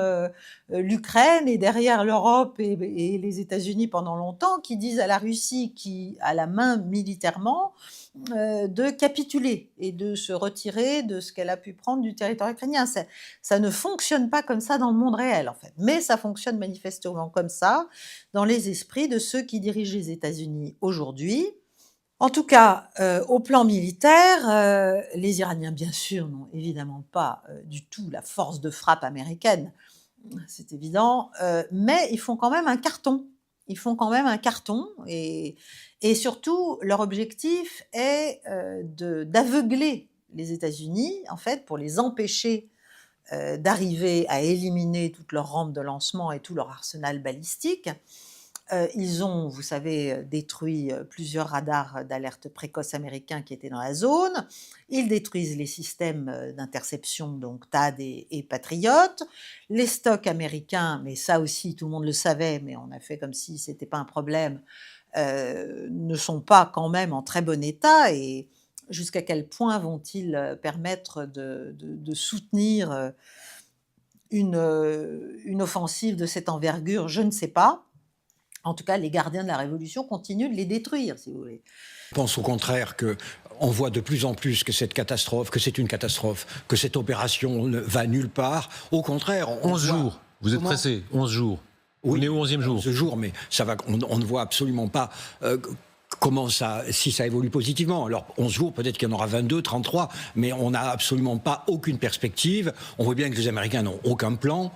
[SPEAKER 15] l'Ukraine et derrière l'Europe et les États-Unis pendant longtemps qui disent à la Russie, qui a la main militairement, de capituler et de se retirer de ce qu'elle a pu prendre du territoire ukrainien. Ça ne fonctionne pas comme ça dans le monde réel, en fait. Mais ça fonctionne manifestement comme ça dans les esprits de ceux qui dirigent les États-Unis aujourd'hui. En tout cas, au plan militaire, les Iraniens, bien sûr, n'ont évidemment pas du tout la force de frappe américaine, c'est évident, mais ils font quand même un carton. Ils font quand même un carton et surtout, leur objectif est d'aveugler les États-Unis, en fait, pour les empêcher d'arriver à éliminer toutes leurs rampes de lancement et tout leur arsenal balistique. Ils ont, vous savez, détruit plusieurs radars d'alerte précoce américains qui étaient dans la zone. Ils détruisent les systèmes d'interception, donc THAAD et Patriot. Les stocks américains, mais ça aussi, tout le monde le savait, mais on a fait comme si ce n'était pas un problème, ne sont pas quand même en très bon état, et jusqu'à quel point vont-ils permettre de soutenir une offensive de cette envergure, je ne sais pas. En tout cas, les gardiens de la Révolution continuent de les détruire, si vous voulez.
[SPEAKER 1] Je pense au contraire qu'on voit de plus en plus que cette catastrophe, que c'est une catastrophe, que cette opération ne va nulle part. Au contraire,
[SPEAKER 2] 11 jours. Vous êtes pressé, 11 jours.
[SPEAKER 1] Oui,
[SPEAKER 2] on est au 11e jour.
[SPEAKER 1] 11 jours, mais ça va, on ne voit absolument pas comment ça, si ça évolue positivement. Alors, 11 jours, peut-être qu'il y en aura 22, 33, mais on n'a absolument pas aucune perspective. On voit bien que les Américains n'ont aucun plan.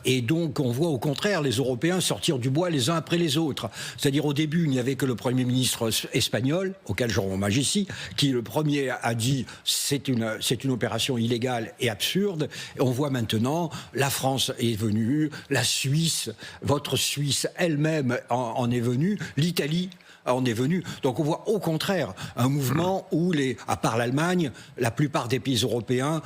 [SPEAKER 1] Et donc, on voit au contraire les Européens sortir du bois les uns après les autres. C'est-à-dire, au début, il n'y avait que le Premier ministre espagnol, auquel je rends hommage ici, qui, le premier, a dit c'est une opération illégale et absurde. Et on voit maintenant, la France est venue, la Suisse, votre Suisse elle-même en est venue, l'Italie en est venue. Donc on voit au contraire un mouvement où, à part l'Allemagne, la plupart des pays européens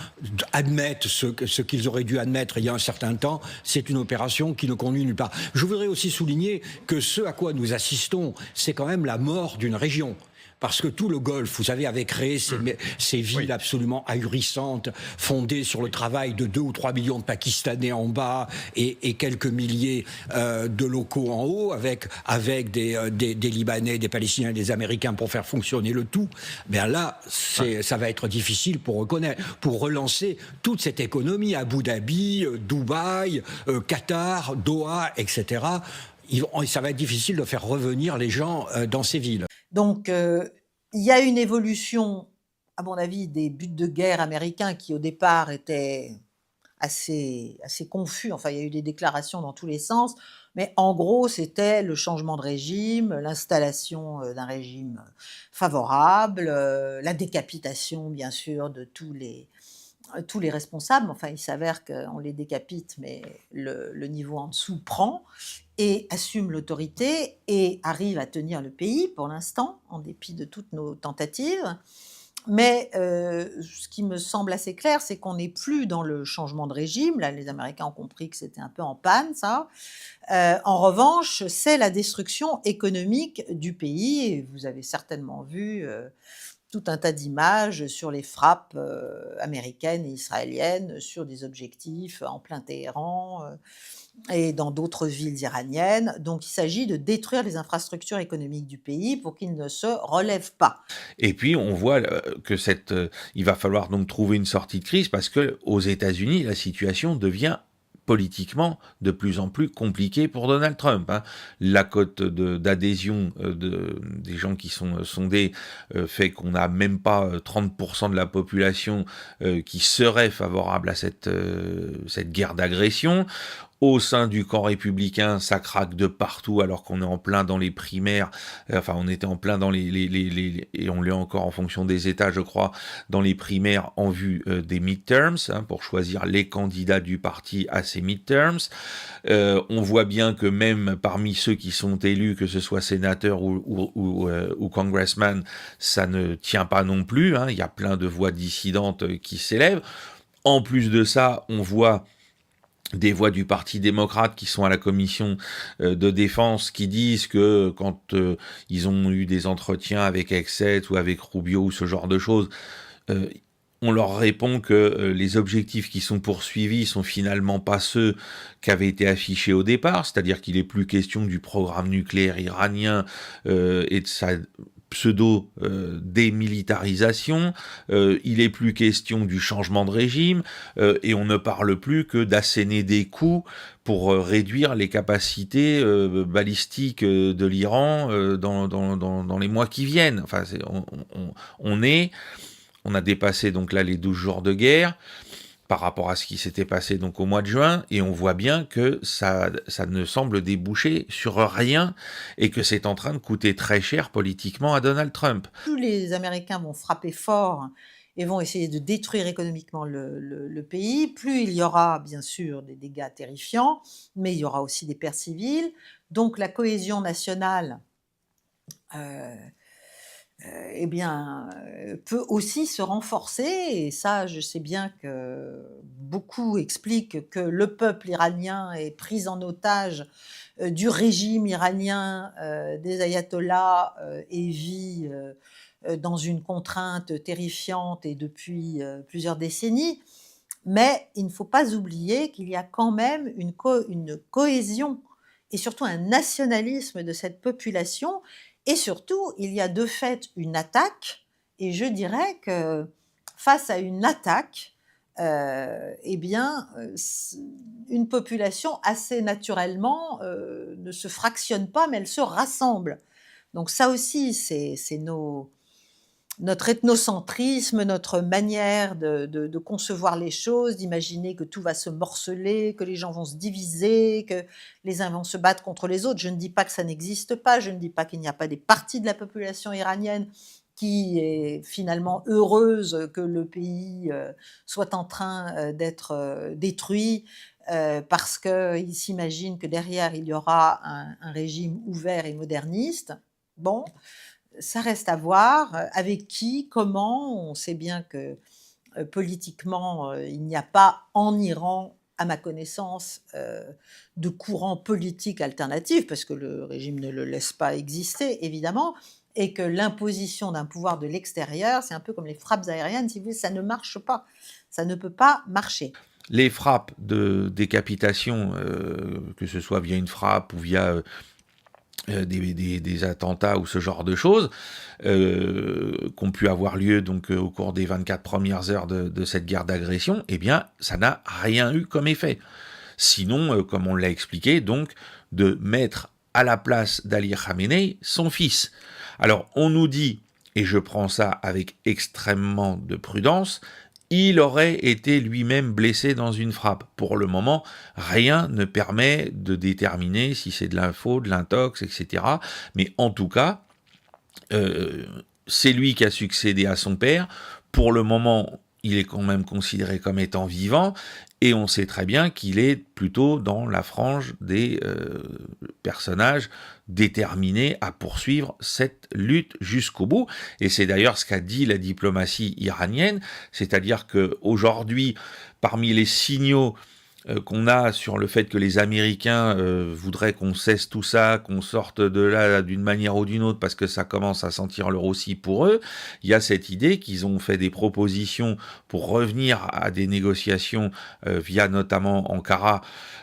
[SPEAKER 1] admettent ce qu'ils auraient dû admettre il y a un certain temps. C'est une opération qui ne conduit nulle part. Je voudrais aussi souligner que ce à quoi nous assistons, c'est quand même la mort d'une région. Parce que tout le Golfe, vous savez, avait créé ces villes absolument ahurissantes, fondées sur le travail de 2 ou 3 millions de Pakistanais en bas et quelques milliers de locaux en haut, avec des Libanais, des Palestiniens, des Américains pour faire fonctionner le tout. Bien là, ça va être difficile pour relancer toute cette économie. Abu Dhabi, Dubaï, Qatar, Doha, etc. Ça va être difficile de faire revenir les gens dans ces villes.
[SPEAKER 15] Donc, il y a une évolution, à mon avis, des buts de guerre américains qui, au départ, étaient assez confus. Enfin, il y a eu des déclarations dans tous les sens. Mais en gros, c'était le changement de régime, l'installation d'un régime favorable, la décapitation, bien sûr, de tous les responsables. Enfin, il s'avère qu'on les décapite, mais le niveau en dessous prend et assume l'autorité et arrive à tenir le pays pour l'instant, en dépit de toutes nos tentatives. Mais ce qui me semble assez clair, c'est qu'on n'est plus dans le changement de régime. Là, les Américains ont compris que c'était un peu en panne, ça. En revanche, c'est la destruction économique du pays. Et vous avez certainement vu tout un tas d'images sur les frappes américaines et israéliennes sur des objectifs en plein Téhéran et dans d'autres villes iraniennes. Donc il s'agit de détruire les infrastructures économiques du pays pour qu'ils ne se relèvent pas.
[SPEAKER 20] Et puis on voit que il va falloir donc trouver une sortie de crise parce que aux États-Unis, la situation devient politiquement de plus en plus compliquée pour Donald Trump. La cote d'adhésion des gens qui sont sondés fait qu'on n'a même pas 30% de la population qui serait favorable à cette guerre d'agression. Au sein du camp républicain, ça craque de partout alors qu'on est en plein dans les primaires. Enfin, on était en plein dans et on l'est encore en fonction des États, je crois, dans les primaires en vue des midterms, pour choisir les candidats du parti à ces midterms. On voit bien que même parmi ceux qui sont élus, que ce soit sénateurs ou congressman, ça ne tient pas non plus. Il y a plein de voix dissidentes qui s'élèvent. En plus de ça, on voit des voix du Parti démocrate qui sont à la commission de défense qui disent que quand ils ont eu des entretiens avec Hegseth ou avec Rubio ou ce genre de choses, on leur répond que les objectifs qui sont poursuivis sont finalement pas ceux qui avaient été affichés au départ, c'est-à-dire qu'il n'est plus question du programme nucléaire iranien et de sa pseudo-démilitarisation, il est plus question du changement de régime, et on ne parle plus que d'asséner des coûts pour réduire les capacités balistiques de l'Iran dans les mois qui viennent. Enfin, on a dépassé donc là les 12 jours de guerre par rapport à ce qui s'était passé donc au mois de juin, et on voit bien que ça ne semble déboucher sur rien et que c'est en train de coûter très cher politiquement à Donald Trump.
[SPEAKER 15] Plus les Américains vont frapper fort et vont essayer de détruire économiquement le pays, plus il y aura bien sûr des dégâts terrifiants, mais il y aura aussi des pertes civiles. Donc la cohésion nationale eh bien, peut aussi se renforcer. Et ça, je sais bien que beaucoup expliquent que le peuple iranien est pris en otage du régime iranien, des ayatollahs, et vit dans une contrainte terrifiante et depuis plusieurs décennies. Mais il ne faut pas oublier qu'il y a quand même une cohésion et surtout un nationalisme de cette population. Et surtout, il y a de fait une attaque. Et je dirais que face à une attaque, eh bien, une population assez naturellement ne se fractionne pas, mais elle se rassemble. Donc ça aussi, c'est notre ethnocentrisme, notre manière de concevoir les choses, d'imaginer que tout va se morceler, que les gens vont se diviser, que les uns vont se battre contre les autres. Je ne dis pas que ça n'existe pas, je ne dis pas qu'il n'y a pas des parties de la population iranienne qui est finalement heureuse que le pays soit en train d'être détruit parce qu'ils s'imaginent que derrière il y aura un régime ouvert et moderniste. Bon, ça reste à voir avec qui, comment. On sait bien que politiquement, il n'y a pas en Iran, à ma connaissance, de courant politique alternatif, parce que le régime ne le laisse pas exister, évidemment, et que l'imposition d'un pouvoir de l'extérieur, c'est un peu comme les frappes aériennes, si vous voulez, ça ne marche pas. Ça ne peut pas marcher.
[SPEAKER 20] Les frappes de décapitation, que ce soit via une frappe ou via des attentats ou ce genre de choses, qu'ont pu avoir lieu donc au cours des 24 premières heures de cette guerre d'agression, eh bien, ça n'a rien eu comme effet. Sinon, comme on l'a expliqué, donc, de mettre à la place d'Ali Khamenei son fils. Alors, on nous dit, et je prends ça avec extrêmement de prudence, il aurait été lui-même blessé dans une frappe. Pour le moment, rien ne permet de déterminer si c'est de l'info, de l'intox, etc. Mais en tout cas, c'est lui qui a succédé à son père. Pour le moment, il est quand même considéré comme étant vivant, et on sait très bien qu'il est plutôt dans la frange des personnages déterminés à poursuivre cette lutte jusqu'au bout. Et c'est d'ailleurs ce qu'a dit la diplomatie iranienne, c'est-à-dire qu'aujourd'hui, parmi les signaux qu'on a sur le fait que les Américains voudraient qu'on cesse tout ça, qu'on sorte de là d'une manière ou d'une autre parce que ça commence à sentir le roussi pour eux, il y a cette idée qu'ils ont fait des propositions pour revenir à des négociations via notamment Ankara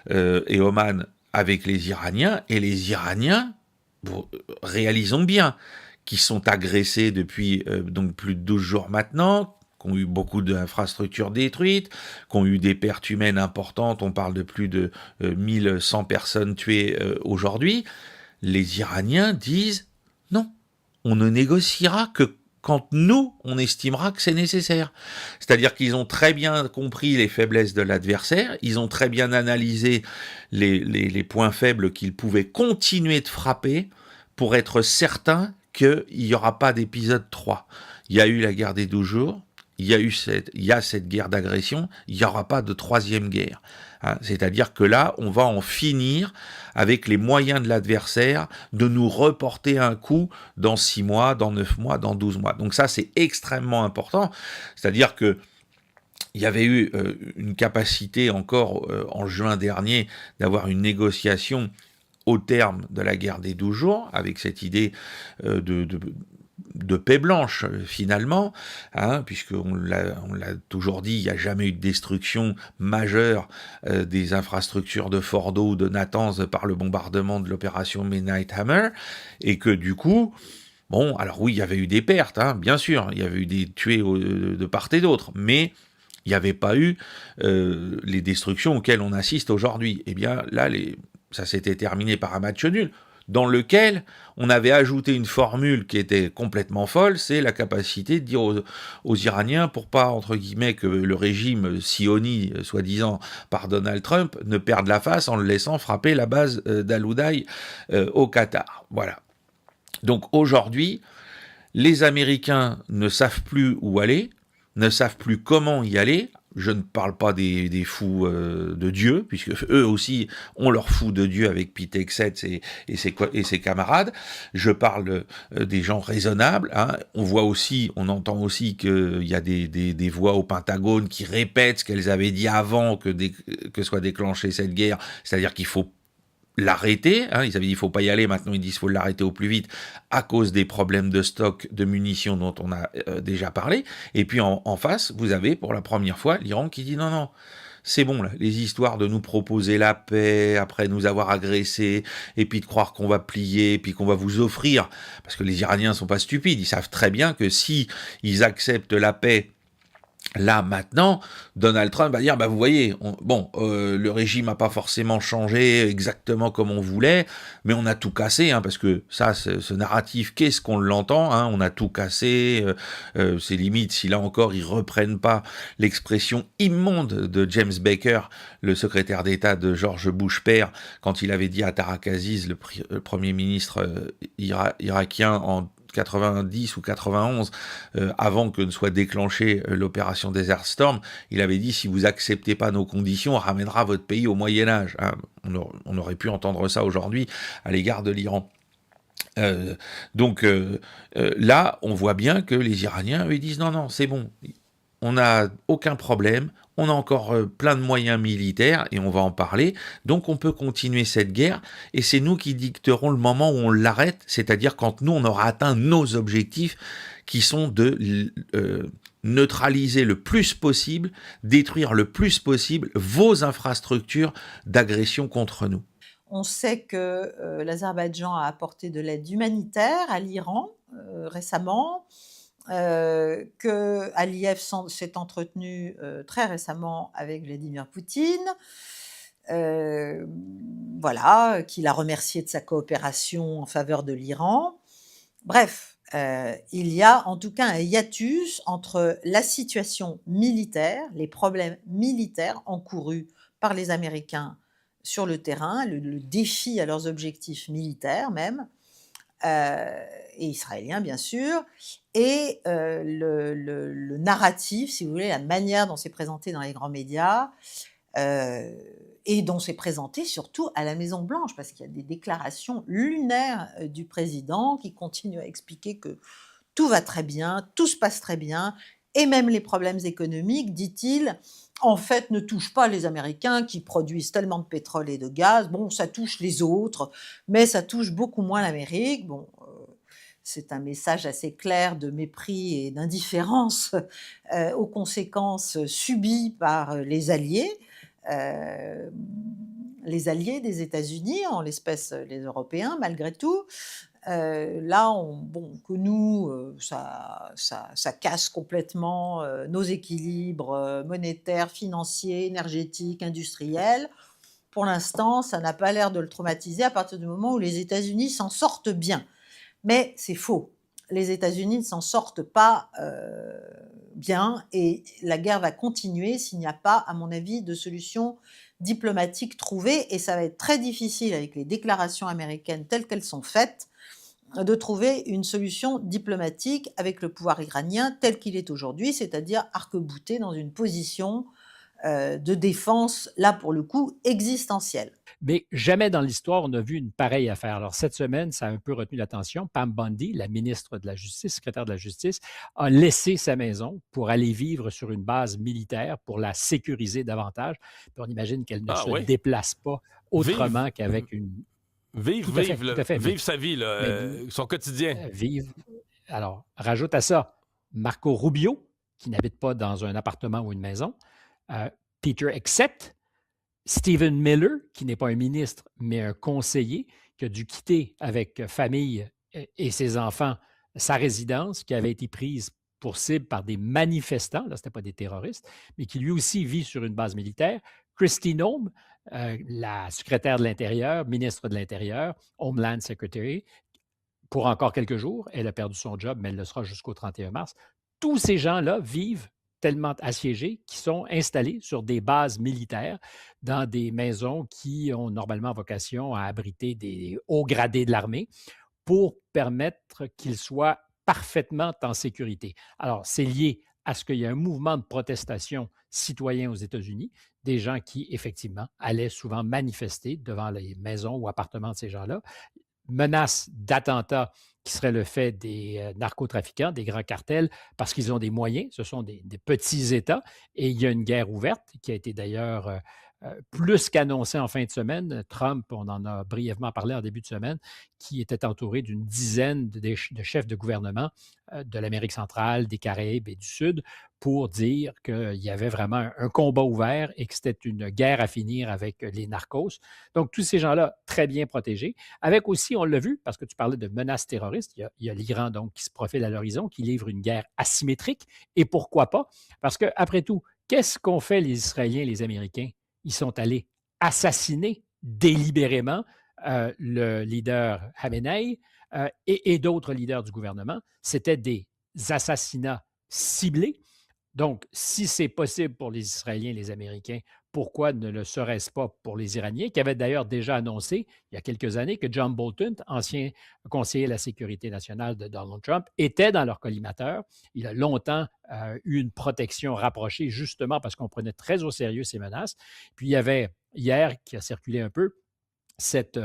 [SPEAKER 20] et Oman avec les Iraniens, et les Iraniens, réalisons bien, qui sont agressés depuis donc plus de 12 jours maintenant, qui ont eu beaucoup d'infrastructures détruites, qui ont eu des pertes humaines importantes, on parle de plus de 1100 personnes tuées aujourd'hui, les Iraniens disent non, on ne négociera que quand nous, on estimera que c'est nécessaire. C'est-à-dire qu'ils ont très bien compris les faiblesses de l'adversaire, ils ont très bien analysé les points faibles qu'ils pouvaient continuer de frapper pour être certains qu'il n'y aura pas d'épisode 3. Il y a eu la guerre des 12 jours, il y a cette guerre d'agression, il n'y aura pas de troisième guerre. Hein, c'est-à-dire que là, on va en finir avec les moyens de l'adversaire de nous reporter un coup dans 6 mois, dans 9 mois, dans 12 mois. Donc ça, c'est extrêmement important. C'est-à-dire que il y avait eu une capacité encore en juin dernier d'avoir une négociation au terme de la guerre des 12 jours, avec cette idée de paix blanche, finalement, hein, puisqu'on l'a toujours dit, il n'y a jamais eu de destruction majeure des infrastructures de Fordo ou de Natanz par le bombardement de l'opération Midnight Hammer, et que du coup, bon, alors oui, il y avait eu des pertes, hein, bien sûr, il y avait eu des tués de part et d'autre, mais il n'y avait pas eu les destructions auxquelles on assiste aujourd'hui. Eh bien, là, ça s'était terminé par un match nul, dans lequel on avait ajouté une formule qui était complètement folle, c'est la capacité de dire aux Iraniens, pour pas, entre guillemets, que le régime sioni, soi-disant par Donald Trump, ne perde la face en le laissant frapper la base d'Al-Udaï au Qatar. Voilà. Donc aujourd'hui, les Américains ne savent plus où aller, ne savent plus comment y aller. Je ne parle pas des fous de Dieu, puisque eux aussi ont leur fou de Dieu avec Pete Hegseth et ses camarades. Je parle des gens raisonnables. Hein. On entend aussi qu'il y a des voix au Pentagone qui répètent ce qu'elles avaient dit avant que soit déclenchée cette guerre, c'est-à-dire qu'il faut l'arrêter, hein. Ils avaient dit il faut pas y aller, maintenant ils disent il faut l'arrêter au plus vite à cause des problèmes de stock de munitions dont on a déjà parlé. Et puis en face, vous avez pour la première fois l'Iran qui dit non, c'est bon là, les histoires de nous proposer la paix après nous avoir agressés et puis de croire qu'on va plier, puis qu'on va vous offrir, parce que les Iraniens sont pas stupides, ils savent très bien que si ils acceptent la paix là, maintenant, Donald Trump va dire, vous voyez, le régime n'a pas forcément changé exactement comme on voulait, mais on a tout cassé, hein, parce que ça, ce narratif, qu'est-ce qu'on l'entend, hein, on a tout cassé, c'est limite si là encore ils reprennent pas l'expression immonde de James Baker, le secrétaire d'État de George Bush père, quand il avait dit à Tareq Aziz, le premier ministre irakien en 90 ou 91, avant que ne soit déclenchée l'opération Desert Storm, il avait dit si vous acceptez pas nos conditions, on ramènera votre pays au Moyen-Âge. Hein. On aurait pu entendre ça aujourd'hui à l'égard de l'Iran. Donc là, on voit bien que les Iraniens, eux, ils disent non, c'est bon, on n'a aucun problème, on a encore plein de moyens militaires, et on va en parler, donc on peut continuer cette guerre, et c'est nous qui dicterons le moment où on l'arrête, c'est-à-dire quand nous, on aura atteint nos objectifs, qui sont de neutraliser le plus possible, détruire le plus possible vos infrastructures d'agression contre nous.
[SPEAKER 15] On sait que l'Azerbaïdjan a apporté de l'aide humanitaire à l'Iran récemment, que Aliyev s'est entretenu très récemment avec Vladimir Poutine, qu'il a remercié de sa coopération en faveur de l'Iran. Bref, il y a en tout cas un hiatus entre la situation militaire, les problèmes militaires encourus par les Américains sur le terrain, le défi à leurs objectifs militaires même, et israéliens bien sûr, et le narratif, si vous voulez, la manière dont c'est présenté dans les grands médias, et dont c'est présenté surtout à la Maison-Blanche, parce qu'il y a des déclarations lunaires du président qui continuent à expliquer que tout va très bien, tout se passe très bien, et même les problèmes économiques, dit-il, en fait, ne touchent pas les Américains qui produisent tellement de pétrole et de gaz. Bon, ça touche les autres, mais ça touche beaucoup moins l'Amérique. Bon, c'est un message assez clair de mépris et d'indifférence aux conséquences subies par les alliés des États-Unis, en l'espèce les Européens, malgré tout. Que nous, ça casse complètement nos équilibres monétaires, financiers, énergétiques, industriels. Pour l'instant, ça n'a pas l'air de le traumatiser à partir du moment où les États-Unis s'en sortent bien. Mais c'est faux. Les États-Unis ne s'en sortent pas bien et la guerre va continuer s'il n'y a pas, à mon avis, de solution diplomatique trouvée. Et ça va être très difficile avec les déclarations américaines telles qu'elles sont faites de trouver une solution diplomatique avec le pouvoir iranien tel qu'il est aujourd'hui, c'est-à-dire arc-bouté dans une position de défense, là pour le coup, existentielle.
[SPEAKER 4] Mais jamais dans l'histoire, on a vu une pareille affaire. Alors, cette semaine, ça a un peu retenu l'attention. Pam Bondi, la ministre de la Justice, secrétaire de la Justice, a laissé sa maison pour aller vivre sur une base militaire pour la sécuriser davantage. Puis on imagine qu'elle ne se déplace pas autrement qu'avec une...
[SPEAKER 5] Vivre sa vie, son quotidien.
[SPEAKER 4] Alors, rajoute à ça Marco Rubio, qui n'habite pas dans un appartement ou une maison, Peter Hegseth, Stephen Miller, qui n'est pas un ministre, mais un conseiller, qui a dû quitter avec famille et ses enfants sa résidence, qui avait été prise pour cible par des manifestants, là, ce n'était pas des terroristes, mais qui lui aussi vit sur une base militaire. Kristi Noem, la secrétaire de l'Intérieur, ministre de l'Intérieur, Homeland Secretary, pour encore quelques jours. Elle a perdu son job, mais elle le sera jusqu'au 31 mars. Tous ces gens-là vivent tellement assiégés qu'ils sont installés sur des bases militaires dans des maisons qui ont normalement vocation à abriter des hauts gradés de l'armée pour permettre qu'ils soient parfaitement en sécurité. Alors, c'est lié à ce qu'il y ait un mouvement de protestation citoyen aux États-Unis, des gens qui, effectivement, allaient souvent manifester devant les maisons ou appartements de ces gens-là, menace d'attentats qui serait le fait des narcotrafiquants, des grands cartels, parce qu'ils ont des moyens, ce sont des petits États, et il y a une guerre ouverte qui a été d'ailleurs plus qu'annoncée en fin de semaine. Trump, on en a brièvement parlé en début de semaine, qui était entouré d'une dizaine de chefs de gouvernement de l'Amérique centrale, des Caraïbes et du Sud, pour dire qu'il y avait vraiment un combat ouvert et que c'était une guerre à finir avec les narcos. Donc, tous ces gens-là, très bien protégés. Avec aussi, on l'a vu, parce que tu parlais de menaces terroristes, il y a l'Iran donc qui se profile à l'horizon, qui livre une guerre asymétrique. Et pourquoi pas? Parce qu'après tout, qu'est-ce qu'ont fait les Israéliens et les Américains? Ils sont allés assassiner délibérément le leader Khamenei et d'autres leaders du gouvernement. C'était des assassinats ciblés. Donc, si c'est possible pour les Israéliens et les Américains, pourquoi ne le serait-ce pas pour les Iraniens, qui avaient d'ailleurs déjà annoncé il y a quelques années que John Bolton, ancien conseiller à la sécurité nationale de Donald Trump, était dans leur collimateur. Il a longtemps eu une protection rapprochée, justement parce qu'on prenait très au sérieux ces menaces. Puis il y avait hier, qui a circulé un peu, cette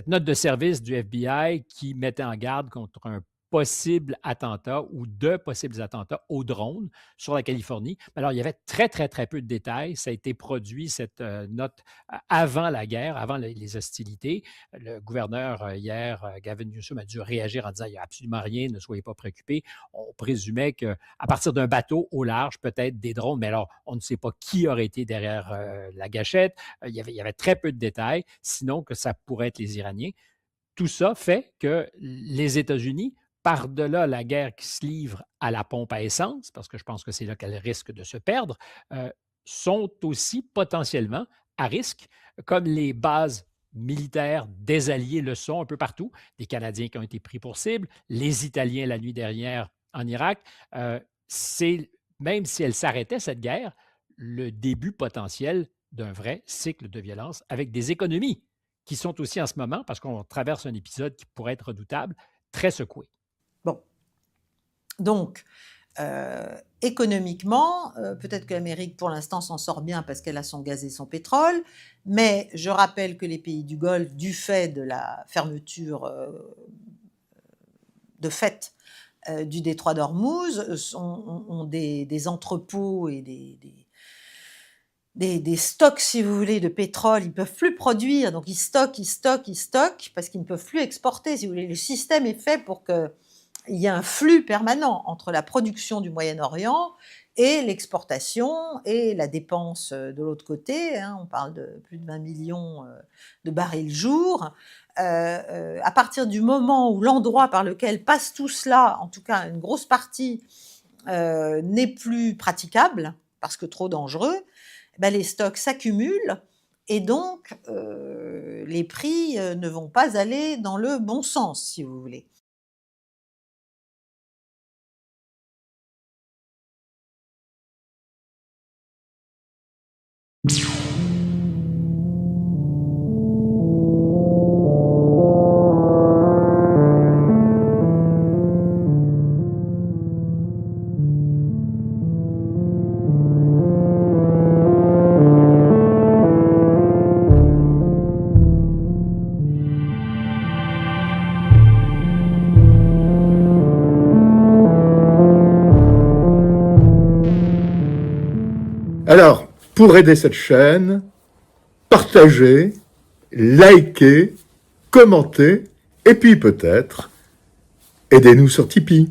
[SPEAKER 4] note de service du FBI qui mettait en garde contre un possible attentat ou de possibles attentats aux drones sur la Californie. Alors, il y avait très, très, très peu de détails. Ça a été produit, cette note, avant la guerre, avant les hostilités. Le gouverneur, hier, Gavin Newsom, a dû réagir en disant « Il n'y a absolument rien, ne soyez pas préoccupés ». On présumait qu'à partir d'un bateau au large, peut-être des drones, mais alors, on ne sait pas qui aurait été derrière la gâchette. Il y avait très peu de détails, sinon que ça pourrait être les Iraniens. Tout ça fait que les États-Unis, par-delà la guerre qui se livre à la pompe à essence, parce que je pense que c'est là qu'elle risque de se perdre, sont aussi potentiellement à risque, comme les bases militaires des Alliés le sont un peu partout, des Canadiens qui ont été pris pour cible, les Italiens la nuit dernière en Irak. Même si elle s'arrêtait, cette guerre, le début potentiel d'un vrai cycle de violence avec des économies qui sont aussi en ce moment, parce qu'on traverse un épisode qui pourrait être redoutable, très secoué.
[SPEAKER 15] Bon. Donc, économiquement, peut-être que l'Amérique, pour l'instant, s'en sort bien parce qu'elle a son gaz et son pétrole, mais je rappelle que les pays du Golfe, du fait de la fermeture de fait du détroit d'Ormuz, ont des entrepôts et des stocks, si vous voulez, de pétrole. Ils ne peuvent plus produire, donc ils stockent, parce qu'ils ne peuvent plus exporter. Si vous voulez, le système est fait pour qu'il y ait un flux permanent entre la production du Moyen-Orient et l'exportation et la dépense de l'autre côté. On parle de plus de 20 millions de barils jour. À partir du moment où l'endroit par lequel passe tout cela, en tout cas une grosse partie, n'est plus praticable, parce que trop dangereux, les stocks s'accumulent et donc les prix ne vont pas aller dans le bon sens, si vous voulez.
[SPEAKER 8] Alors, pour aider cette chaîne, partagez, likez, commentez, et puis peut-être, aidez-nous sur Tipeee.